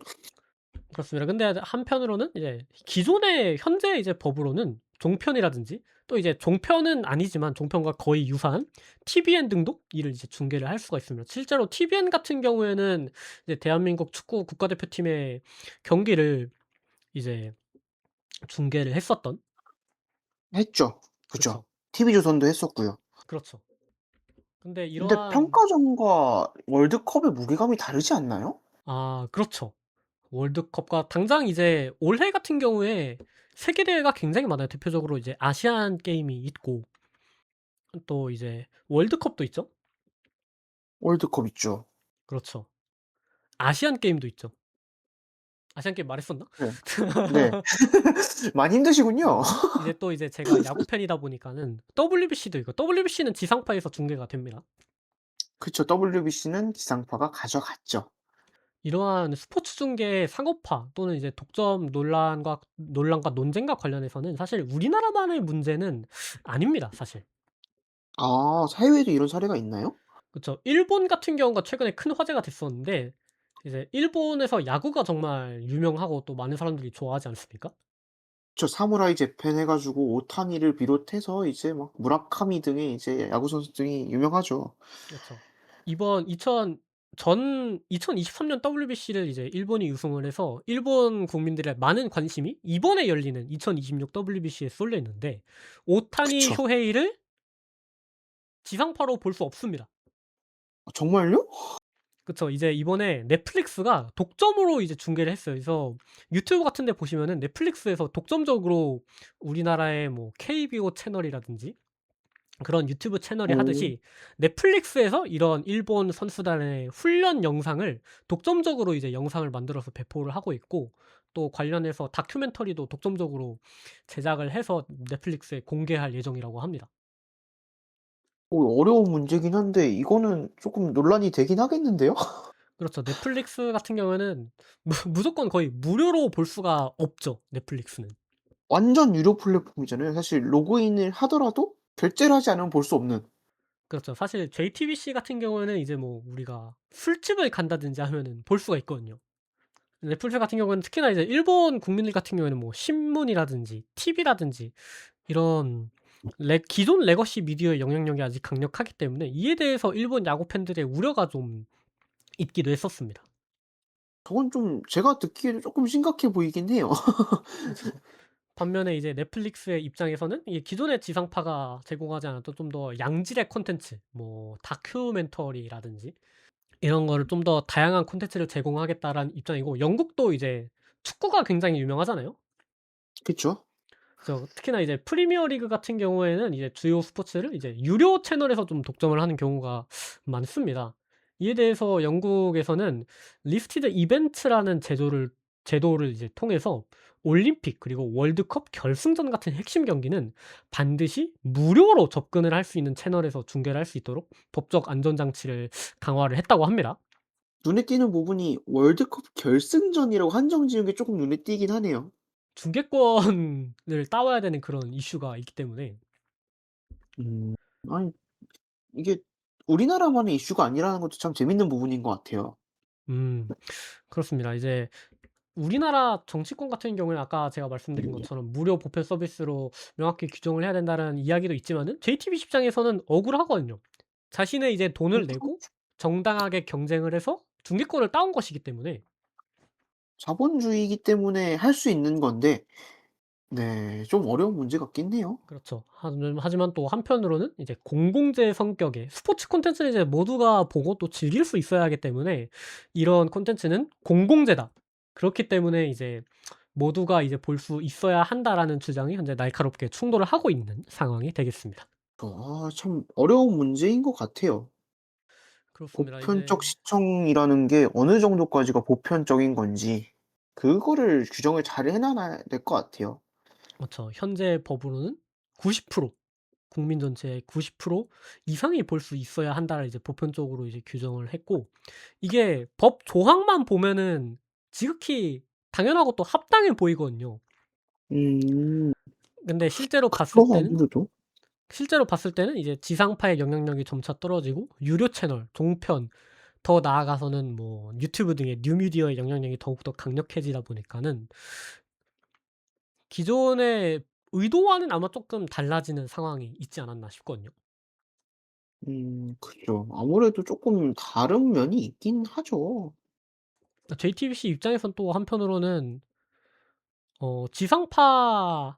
그렇습니다. 근데 한편으로는 이제 기존의 현재 이제 법으로는 종편이라든지 또 이제 종편은 아니지만 종편과 거의 유사한 TVN 등도 이를 이제 중계를 할 수가 있습니다. 실제로 TVN 같은 경우에는 이제 대한민국 축구 국가대표팀의 경기를 이제 중계를 했었던 했죠. 그죠. 그쵸. TV조선도 했었고요. 그렇죠. 근데 근데 이러한 평가전과 월드컵의 무게감이 다르지 않나요? 그렇죠. 월드컵과 당장 이제 올해 같은 경우에 세계 대회가 굉장히 많아요. 대표적으로 이제 아시안 게임이 있고 또 이제 월드컵도 있죠. 월드컵 있죠. 그렇죠. 아시안 게임도 있죠. 아시안 게임 말했었나? 네. 네. 많이 힘드시군요. 이제 또 이제 제가 야구 팬이다 보니까는 WBC도 있고 WBC는 지상파에서 중계가 됩니다. 그쵸. WBC는 지상파가 가져갔죠. 이러한 스포츠 중계 상업화 또는 이제 독점 논란과 논쟁과 관련해서는 사실 우리나라만의 문제는 아닙니다, 사실. 아, 해외에도 이런 사례가 있나요? 그쵸. 일본 같은 경우가 최근에 큰 화제가 됐었는데 이제 일본에서 야구가 정말 유명하고 또 많은 사람들이 좋아하지 않습니까? 저 사무라이 재팬 해 가지고 오타니를 비롯해서 이제 막 무라카미 등의 이제 야구 선수들이 유명하죠. 그렇죠. 이번 2023년 WBC를 이제 일본이 우승을 해서 일본 국민들의 많은 관심이 이번에 열리는 2026 WBC에 쏠려 있는데 오타니 그쵸. 쇼헤이를 지상파로 볼 수 없습니다. 아, 정말요? 그쵸. 이제 이번에 넷플릭스가 독점으로 이제 중계를 했어요. 그래서 유튜브 같은 데 보시면은 넷플릭스에서 독점적으로 우리나라의 뭐 KBO 채널이라든지 그런 유튜브 채널이 오. 하듯이 넷플릭스에서 이런 일본 선수단의 훈련 영상을 독점적으로 이제 영상을 만들어서 배포를 하고 있고 또 관련해서 다큐멘터리도 독점적으로 제작을 해서 넷플릭스에 공개할 예정이라고 합니다. 어려운 문제긴 한데 이거는 쪼끔 논란이 되긴 하겠는데요? 그렇죠. 넷플릭스 같은 경우에는 무조건 거의 무료로 볼 수가 없죠, 넷플릭스는. 완전 유료 플랫폼이잖아요. 사실 로그인을 하더라도 결제를 하지 않으면 볼 수 없는. 그렇죠. 사실 JTBC 같은 경우에는 이제 뭐 우리가 술집을 간다든지 하면은 볼 수가 있거든요. 넷플릭스 같은 경우에는 특히나 이제 일본 국민들 같은 경우에는 뭐 신문이라든지 TV라든지 이런 기존 레거시 미디어의 영향력이 아직 강력하기 때문에 이에 대해서 일본 야구 팬들의 우려가 좀 있기도 했었습니다. 저건 좀 제가 듣기에는 쪼끔 심각해 보이긴 해요. 그쵸. 반면에 이제 넷플릭스의 입장에서는 이 기존의 지상파가 제공하지 않았던 좀 더 양질의 콘텐츠 뭐 다큐멘터리라든지 이런 거를 좀 더 다양한 콘텐츠를 제공하겠다라는 입장이고 영국도 이제 축구가 굉장히 유명하잖아요. 그쵸? 그래서 특히나 이제 프리미어 리그 같은 경우에는 이제 주요 스포츠를 이제 유료 채널에서 좀 독점을 하는 경우가 많습니다. 이에 대해서 영국에서는 리스티드 이벤트라는 제도를 이제 통해서 올림픽 그리고 월드컵 결승전 같은 핵심 경기는 반드시 무료로 접근을 할 수 있는 채널에서 중계를 할 수 있도록 법적 안전 장치를 강화를 했다고 합니다. 눈에 띄는 부분이 월드컵 결승전이라고 한정 지은 게 쪼끔 눈에 띄긴 하네요. 중계권을 따와야 되는 그런 이슈가 있기 때문에 음. 아니, 이게 우리나라만의 이슈가 아니라는 것도 참 재밌는 부분인 것 같아요. 음 그렇습니다. 이제 우리나라 정치권 같은 경우에는 아까 제가 말씀드린 것처럼 무료 보편 서비스로 명확히 규정을 해야 된다는 이야기도 있지만은 JTBC 입장에서는 억울하거든요. 자신의 이제 돈을 내고 그렇죠. 정당하게 경쟁을 해서 중계권을 따온 것이기 때문에 자본주의이기 때문에 할 수 있는 건데 네, 좀 어려운 문제 같긴 해요. 그렇죠. 하지만 또 한편으로는 이제 공공재 성격의 스포츠 콘텐츠는 이제 모두가 보고 또 즐길 수 있어야 하기 때문에 이런 콘텐츠는 공공재다. 그렇기 때문에 이제 모두가 이제 볼 수 있어야 한다라는 주장이 현재 날카롭게 충돌을 하고 있는 상황이 되겠습니다. 참 어려운 문제인 것 같아요. 그렇습니다. 보편적 이제 시청이라는 게 어느 정도까지가 보편적인 건지 그거를 규정을 잘 해 놔야 될 것 같아요. 그렇죠. 현재 법으로는 90% 국민 전체의 90% 이상이 볼 수 있어야 한다를 이제 보편적으로 이제 규정을 했고 이게 법 조항만 보면은 지극히 당연하고 또 합당해 보이거든요. 음. 근데 그쵸, 아무래도. 실제로 봤을 때는 이제 지상파의 영향력이 점차 떨어지고 유료 채널, 종편 더 나아가서는 뭐 유튜브 등의 뉴미디어의 영향력이 더욱더 강력해지다 보니까는 기존의 의도와는 아마 쪼끔 달라지는 상황이 있지 않았나 싶거든요. 그죠. 아무래도 쪼끔 다른 면이 있긴 하죠. JTBC 입장에선 또 한편으로는 지상파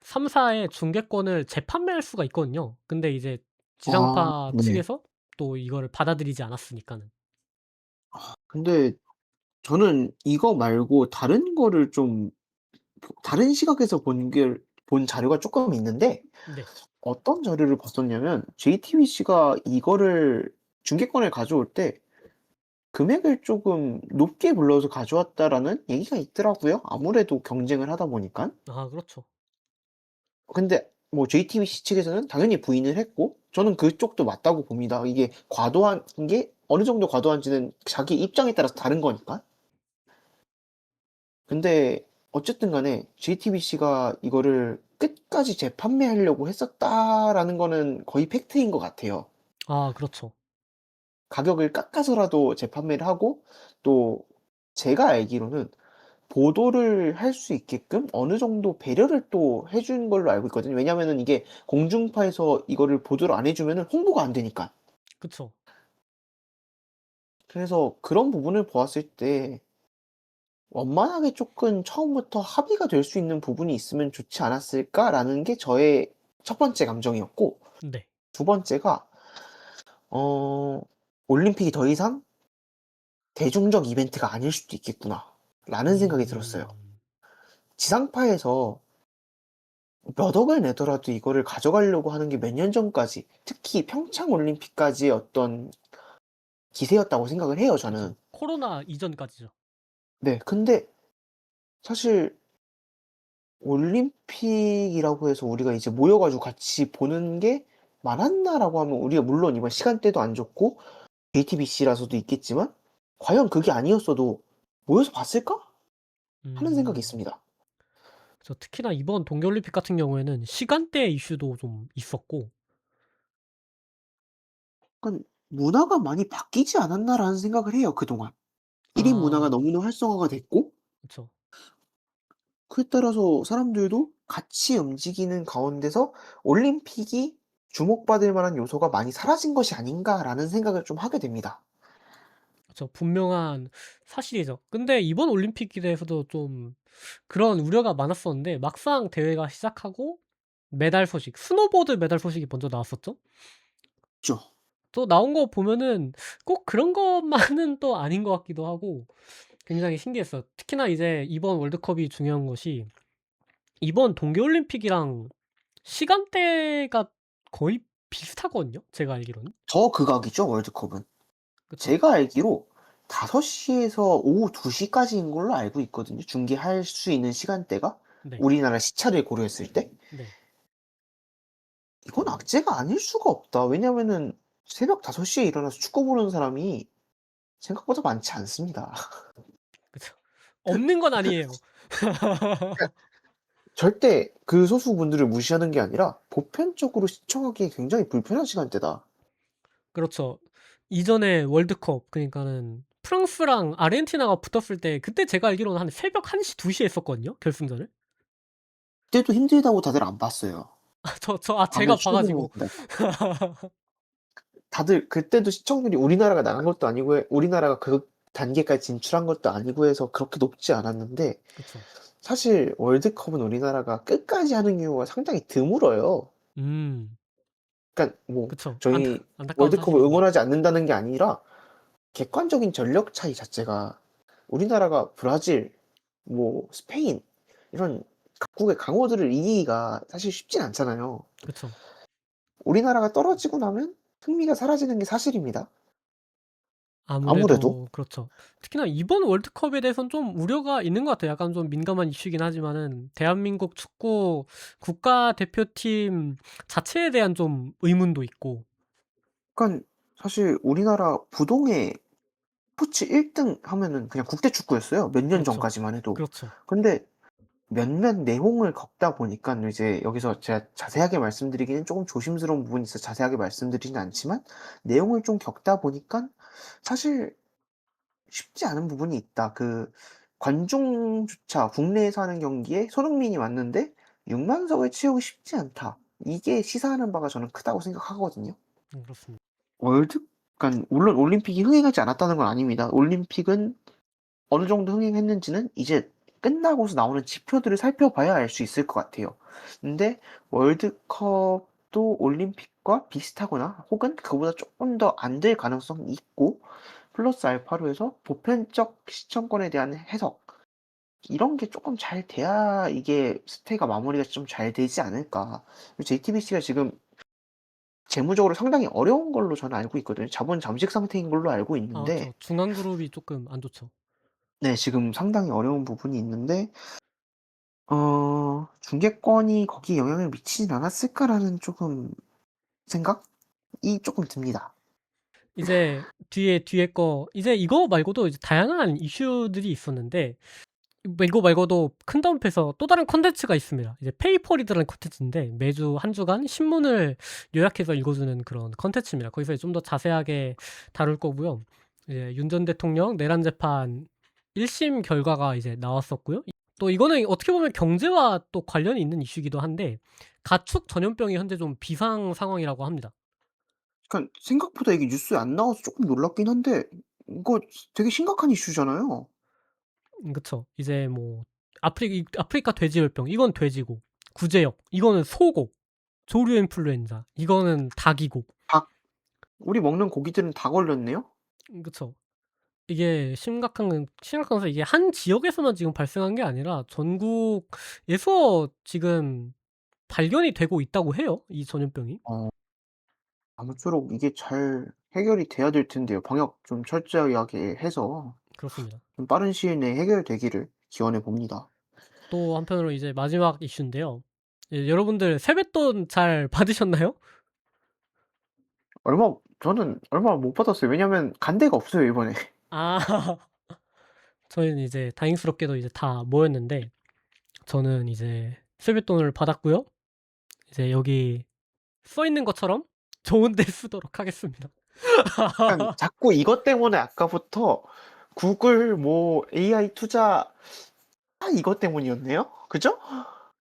3 사의 중계권을 재판매할 수가 있거든요. 근데 이제 아, 지상파 네. 측에서 또 이거를 받아들이지 않았으니까는. 근데 저는 이거 말고 다른 거를 좀 다른 시각에서 본 자료가 쪼끔 있는데 네. 어떤 자료를 봤었냐면 JTBC가 이거를 중계권을 가져올 때 금액을 쪼금 높게 불러서 가져왔다라는 얘기가 있더라고요, 아무래도 경쟁을 하다 보니깐. 아 그렇죠. 근데 뭐 JTBC 측에서는 당연히 부인을 했고 저는 그쪽도 맞다고 봅니다. 이게 과도한 게 어느 정도 과도한지는 자기 입장에 따라서 다른 거니까. 근데 어쨌든 간에 JTBC가 이거를 끝까지 재판매하려고 했었다라는 거는 거의 팩트인 것 같아요. 아 그렇죠. 가격을 깎아서라도 재판매를 하고 또 제가 알기로는 보도를 할 수 있게끔 어느 정도 배려를 또 해준 걸로 알고 있거든요. 왜냐하면은 이게 공중파에서 이거를 보도를 안 해 주면은 홍보가 안 되니까. 그쵸. 그래서 그런 부분을 보았을 때 원만하게 쪼끔 처음부터 합의가 될 수 있는 부분이 있으면 좋지 않았을까라는 게 저의 첫 번째 감정이었고, 네. 두 번째가 어 '올림픽이 더 이상 대중적 이벤트가 아닐 수도 있겠구나.'라는 생각이 들었어요. 음. 지상파에서 몇 억을 내더라도 이거를 가져가려고 하는 게 몇 년 전까지, 특히 평창 올림픽까지의 어떤 기세였다고 생각을 해요, 그쵸. 저는. 코로나 이전까지죠. 네. 근데 사실 올림픽이라고 해서 우리가 이제 모여 가지고 같이 보는 게 많았나라고 하면, 우리가 물론 이번 시간대도 안 좋고 JTBC라서도 있겠지만 '과연 그게 아니었어도 모여서 봤을까?' 하는 생각이 음. 있습니다. 그쵸. 특히나 이번 동계올림픽 같은 경우에는 시간대 이슈도 좀 있었고 약간 '문화가 많이 바뀌지 않았나.'라는 생각을 해요, 그동안. 1 인 문화가 아 너무나 활성화가 됐고, 그쵸. 그에 따라서 사람들도 같이 움직이는 가운데서 '올림픽이 주목받을 만한 요소가 많이 사라진 것이 아닌가.'라는 생각을 좀 하게 됩니다. 그쵸. 분명한 사실이죠. 근데 이번 올림픽에 대해서도 좀 그런 우려가 많았었는데 막상 대회가 시작하고 메달 소식, 스노보드 메달 소식이 먼저 나왔었죠. 그죠. 또 나온 거 보면은 꼭 그런 것만은 또 아닌 것 같기도 하고 굉장히 신기했어요. 특히나 이제 이번 월드컵이 중요한 것이 이번 동계올림픽이랑 시간대가 거의 비슷하거든요, 제가 알기로는. 더 극악이죠, 월드컵은. 그쵸. 제가 알기로 5 시에서 오후 2 시까지인 걸로 알고 있거든요, 중계할 수 있는 시간대가. 네. 우리나라 시차를 고려했을 때. 네. 이건 악재가 아닐 수가 없다. 왜냐하면은 새벽 5 시에 일어나서 축구 보는 사람이 생각보다 많지 않습니다. 그쵸. 없는 건 아니에요. 그러니까 절대 그 소수분들을 무시하는 게 아니라 보편적으로 시청하기에 굉장히 불편한 시간대다. 그렇죠. 이전에 월드컵 그니까는 프랑스랑 아르헨티나가 붙었을 때 그때 제가 알기로는 한 새벽 1 시, 2 시에 했었거든요, 결승전을. 그때도 힘들다고 다들 안 봤어요. 밤에 제가 봐 출근하고 가지고. 그다가 다들 그때도 시청률이 우리나라가 나간 것도 아니고 우리나라가 그 단계까지 진출한 것도 아니고 해서 그렇게 높지 않았는데, 그쵸. 사실 월드컵은 우리나라가 끝까지 하는 경우가 상당히 드물어요. 음. 그러니까 뭐 그쵸. 저희 안타까운 월드컵을 사실이죠. 응원하지 않는다는 게 아니라 객관적인 전력 차이 자체가, 우리나라가 브라질, 뭐 스페인 이런 각국의 강호들을 이기기가 사실 쉽진 않잖아요. 그쵸. 우리나라가 떨어지고 나면 흥미가 사라지는 게 사실입니다. 아무래도. 아무래도 그렇죠. 특히나 이번 월드컵에 대해서는 좀 우려가 있는 것 같아요. 약간 좀 민감한 이슈이긴 하지만은 대한민국 축구 국가대표팀 자체에 대한 좀 의문도 있고. 그러니깐 사실 우리나라 부동의 스포츠 1등 하면은 그냥 국대 축구였어요, 몇 년 그렇죠. 전까지만 해도. 그렇죠. 근데 몇몇 내홍을 겪다 보니깐, 이제 여기서 제가 자세하게 말씀드리기는 쪼금 조심스러운 부분이 있어서 자세하게 말씀드리진 않지만, 내용을 좀 겪다 보니깐 사실 쉽지 않은 부분이 있다. 그 관중조차 국내에서 하는 경기에 손흥민이 왔는데 6만 석을 채우기 쉽지 않다. 이게 시사하는 바가 저는 크다고 생각하거든요. 그렇습니다. 월드 그러니깐 물론 올림픽이 흥행하지 않았다는 건 아닙니다. 올림픽은 어느 정도 흥행했는지는 이제 끝나고서 나오는 지표들을 살펴봐야 알 수 있을 것 같아요. 근데 월드컵도 올림픽과 비슷하거나 혹은 그보다 쪼끔 더 안 될 가능성이 있고, 플러스 알파로 해서 보편적 시청권에 대한 해석, 이런 게 쪼끔 잘 돼야 이게 스테이가 마무리가 좀 잘 되지 않을까. 그리고 JTBC가 지금 재무적으로 상당히 어려운 걸로 저는 알고 있거든요. 자본 잠식 상태인 걸로 알고 있는데, 그쵸. 중앙그룹이 쪼끔 안 좋죠. 네, 지금 상당히 어려운 부분이 있는데 '중계권이 거기에 영향을 미치진 않았을까.'라는 쪼금 생각이 쪼끔 듭니다. 이제 뒤에 거 이제 이거 말고도 이제 다양한 이슈들이 있었는데 이거 말고도 큰다운표에서 또 다른 콘텐츠가 있습니다. 이제 페이퍼리드라는 콘텐츠인데 매주 한 주간 신문을 요약해서 읽어주는 그런 콘텐츠입니다. 거기서 좀 더 자세하게 다룰 거고요. 이제 윤 전 대통령 내란 재판 1심 결과가 이제 나왔었고요. 또 이거는 어떻게 보면 경제와 또 관련이 있는 이슈이기도 한데 가축 전염병이 현재 좀 비상 상황이라고 합니다. 그러니까 생각보다 이게 뉴스에 안 나와서 쪼끔 놀랍긴 한데 이거 되게 심각한 이슈잖아요. 그쵸. 이제 뭐 아프리카 돼지열병 이건 돼지고, 구제역 이거는 소고, 조류 인플루엔자 이거는 닭이고. 닭 우리 먹는 고기들은 다 걸렸네요? 그쵸. 이게 심각한 것은 이게 한 지역에서만 지금 발생한 게 아니라 전국에서 지금 발견이 되고 있다고 해요, 이 전염병이. 어 아무쪼록 이게 잘 해결이 돼야 될 텐데요. 방역 좀 철저하게 해서 그렇습니다. 좀 빠른 시일 내에 해결되기를 기원해 봅니다. 또 한편으로 이제 마지막 이슈인데요. 여러분들 세뱃돈 잘 받으셨나요? 저는 얼마 못 받았어요. 왜냐면 간 데가 없어요, 이번에. 아. 저희는 이제 다행스럽게도 이제 다 모였는데 저는 이제 세뱃돈을 받았고요. 이제 여기 써 있는 것처럼 좋은 데 쓰도록 하겠습니다. 약간 자꾸 이것 때문에 아까부터 구글 뭐 AI 투자 다 이것 때문이었네요. 그죠?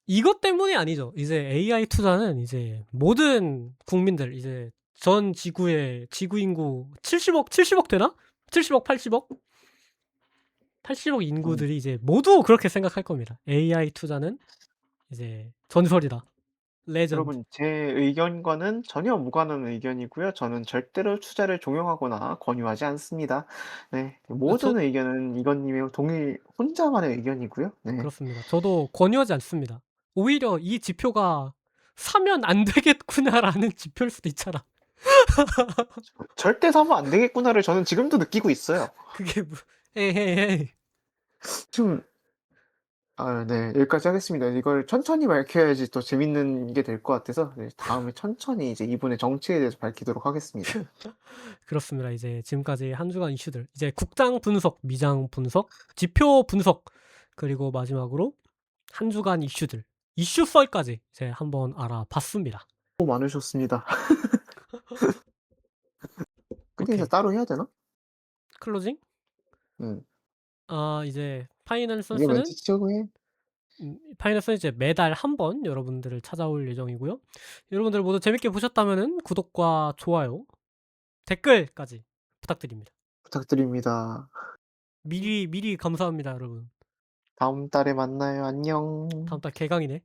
이것 때문이 아니죠. 이제 AI 투자는 이제 모든 국민들 이제 전 지구의 지구 인구 70억 되나? 70억, 80억? 80억 음. 인구들이 이제 모두 그렇게 생각할 겁니다. AI 투자는 이제 전설이다. 레전드. 여러분 제 의견과는 전혀 무관한 의견이고요. 저는 절대로 투자를 종용하거나 권유하지 않습니다. 네. 저 모든 의견은 이건님의 동일 혼자만의 의견이고요. 네. 그렇습니다. 저도 권유하지 않습니다. 오히려 '이 지표가 사면 안 되겠구나.'라는 지표일 수도 있잖아. 절대 사면 안 되겠구나를 저는 지금도 느끼고 있어요. 그게 뭐 에이 에이 에이. 좀 네. 여기까지 하겠습니다. 이걸 천천히 밝혀야지 더 재밌는 게 될 것 같아서 네 다음에 천천히 이제 이분의 정치에 대해서 밝히도록 하겠습니다. 그렇습니다. 이제 지금까지 한 주간 이슈들 이제 국장 분석, 미장 분석, 지표 분석 그리고 마지막으로 한 주간 이슈들, 이슈썰까지 이제 한번 알아봤습니다. 수고 많으셨습니다. 끝 인사 오케이. 따로 해야 되나? 클로징? 음. 이제 파이널 이게 멘트 선스는 치자고 해. 파이널스는 이제 매달 한 번 여러분들을 찾아올 예정이고요. 여러분들 모두 재밌게 보셨다면은 구독과 좋아요, 댓글까지 부탁드립니다. 부탁드립니다. 미리 감사합니다, 여러분. 다음 달에 만나요. 안녕. 다음 달 개강이네.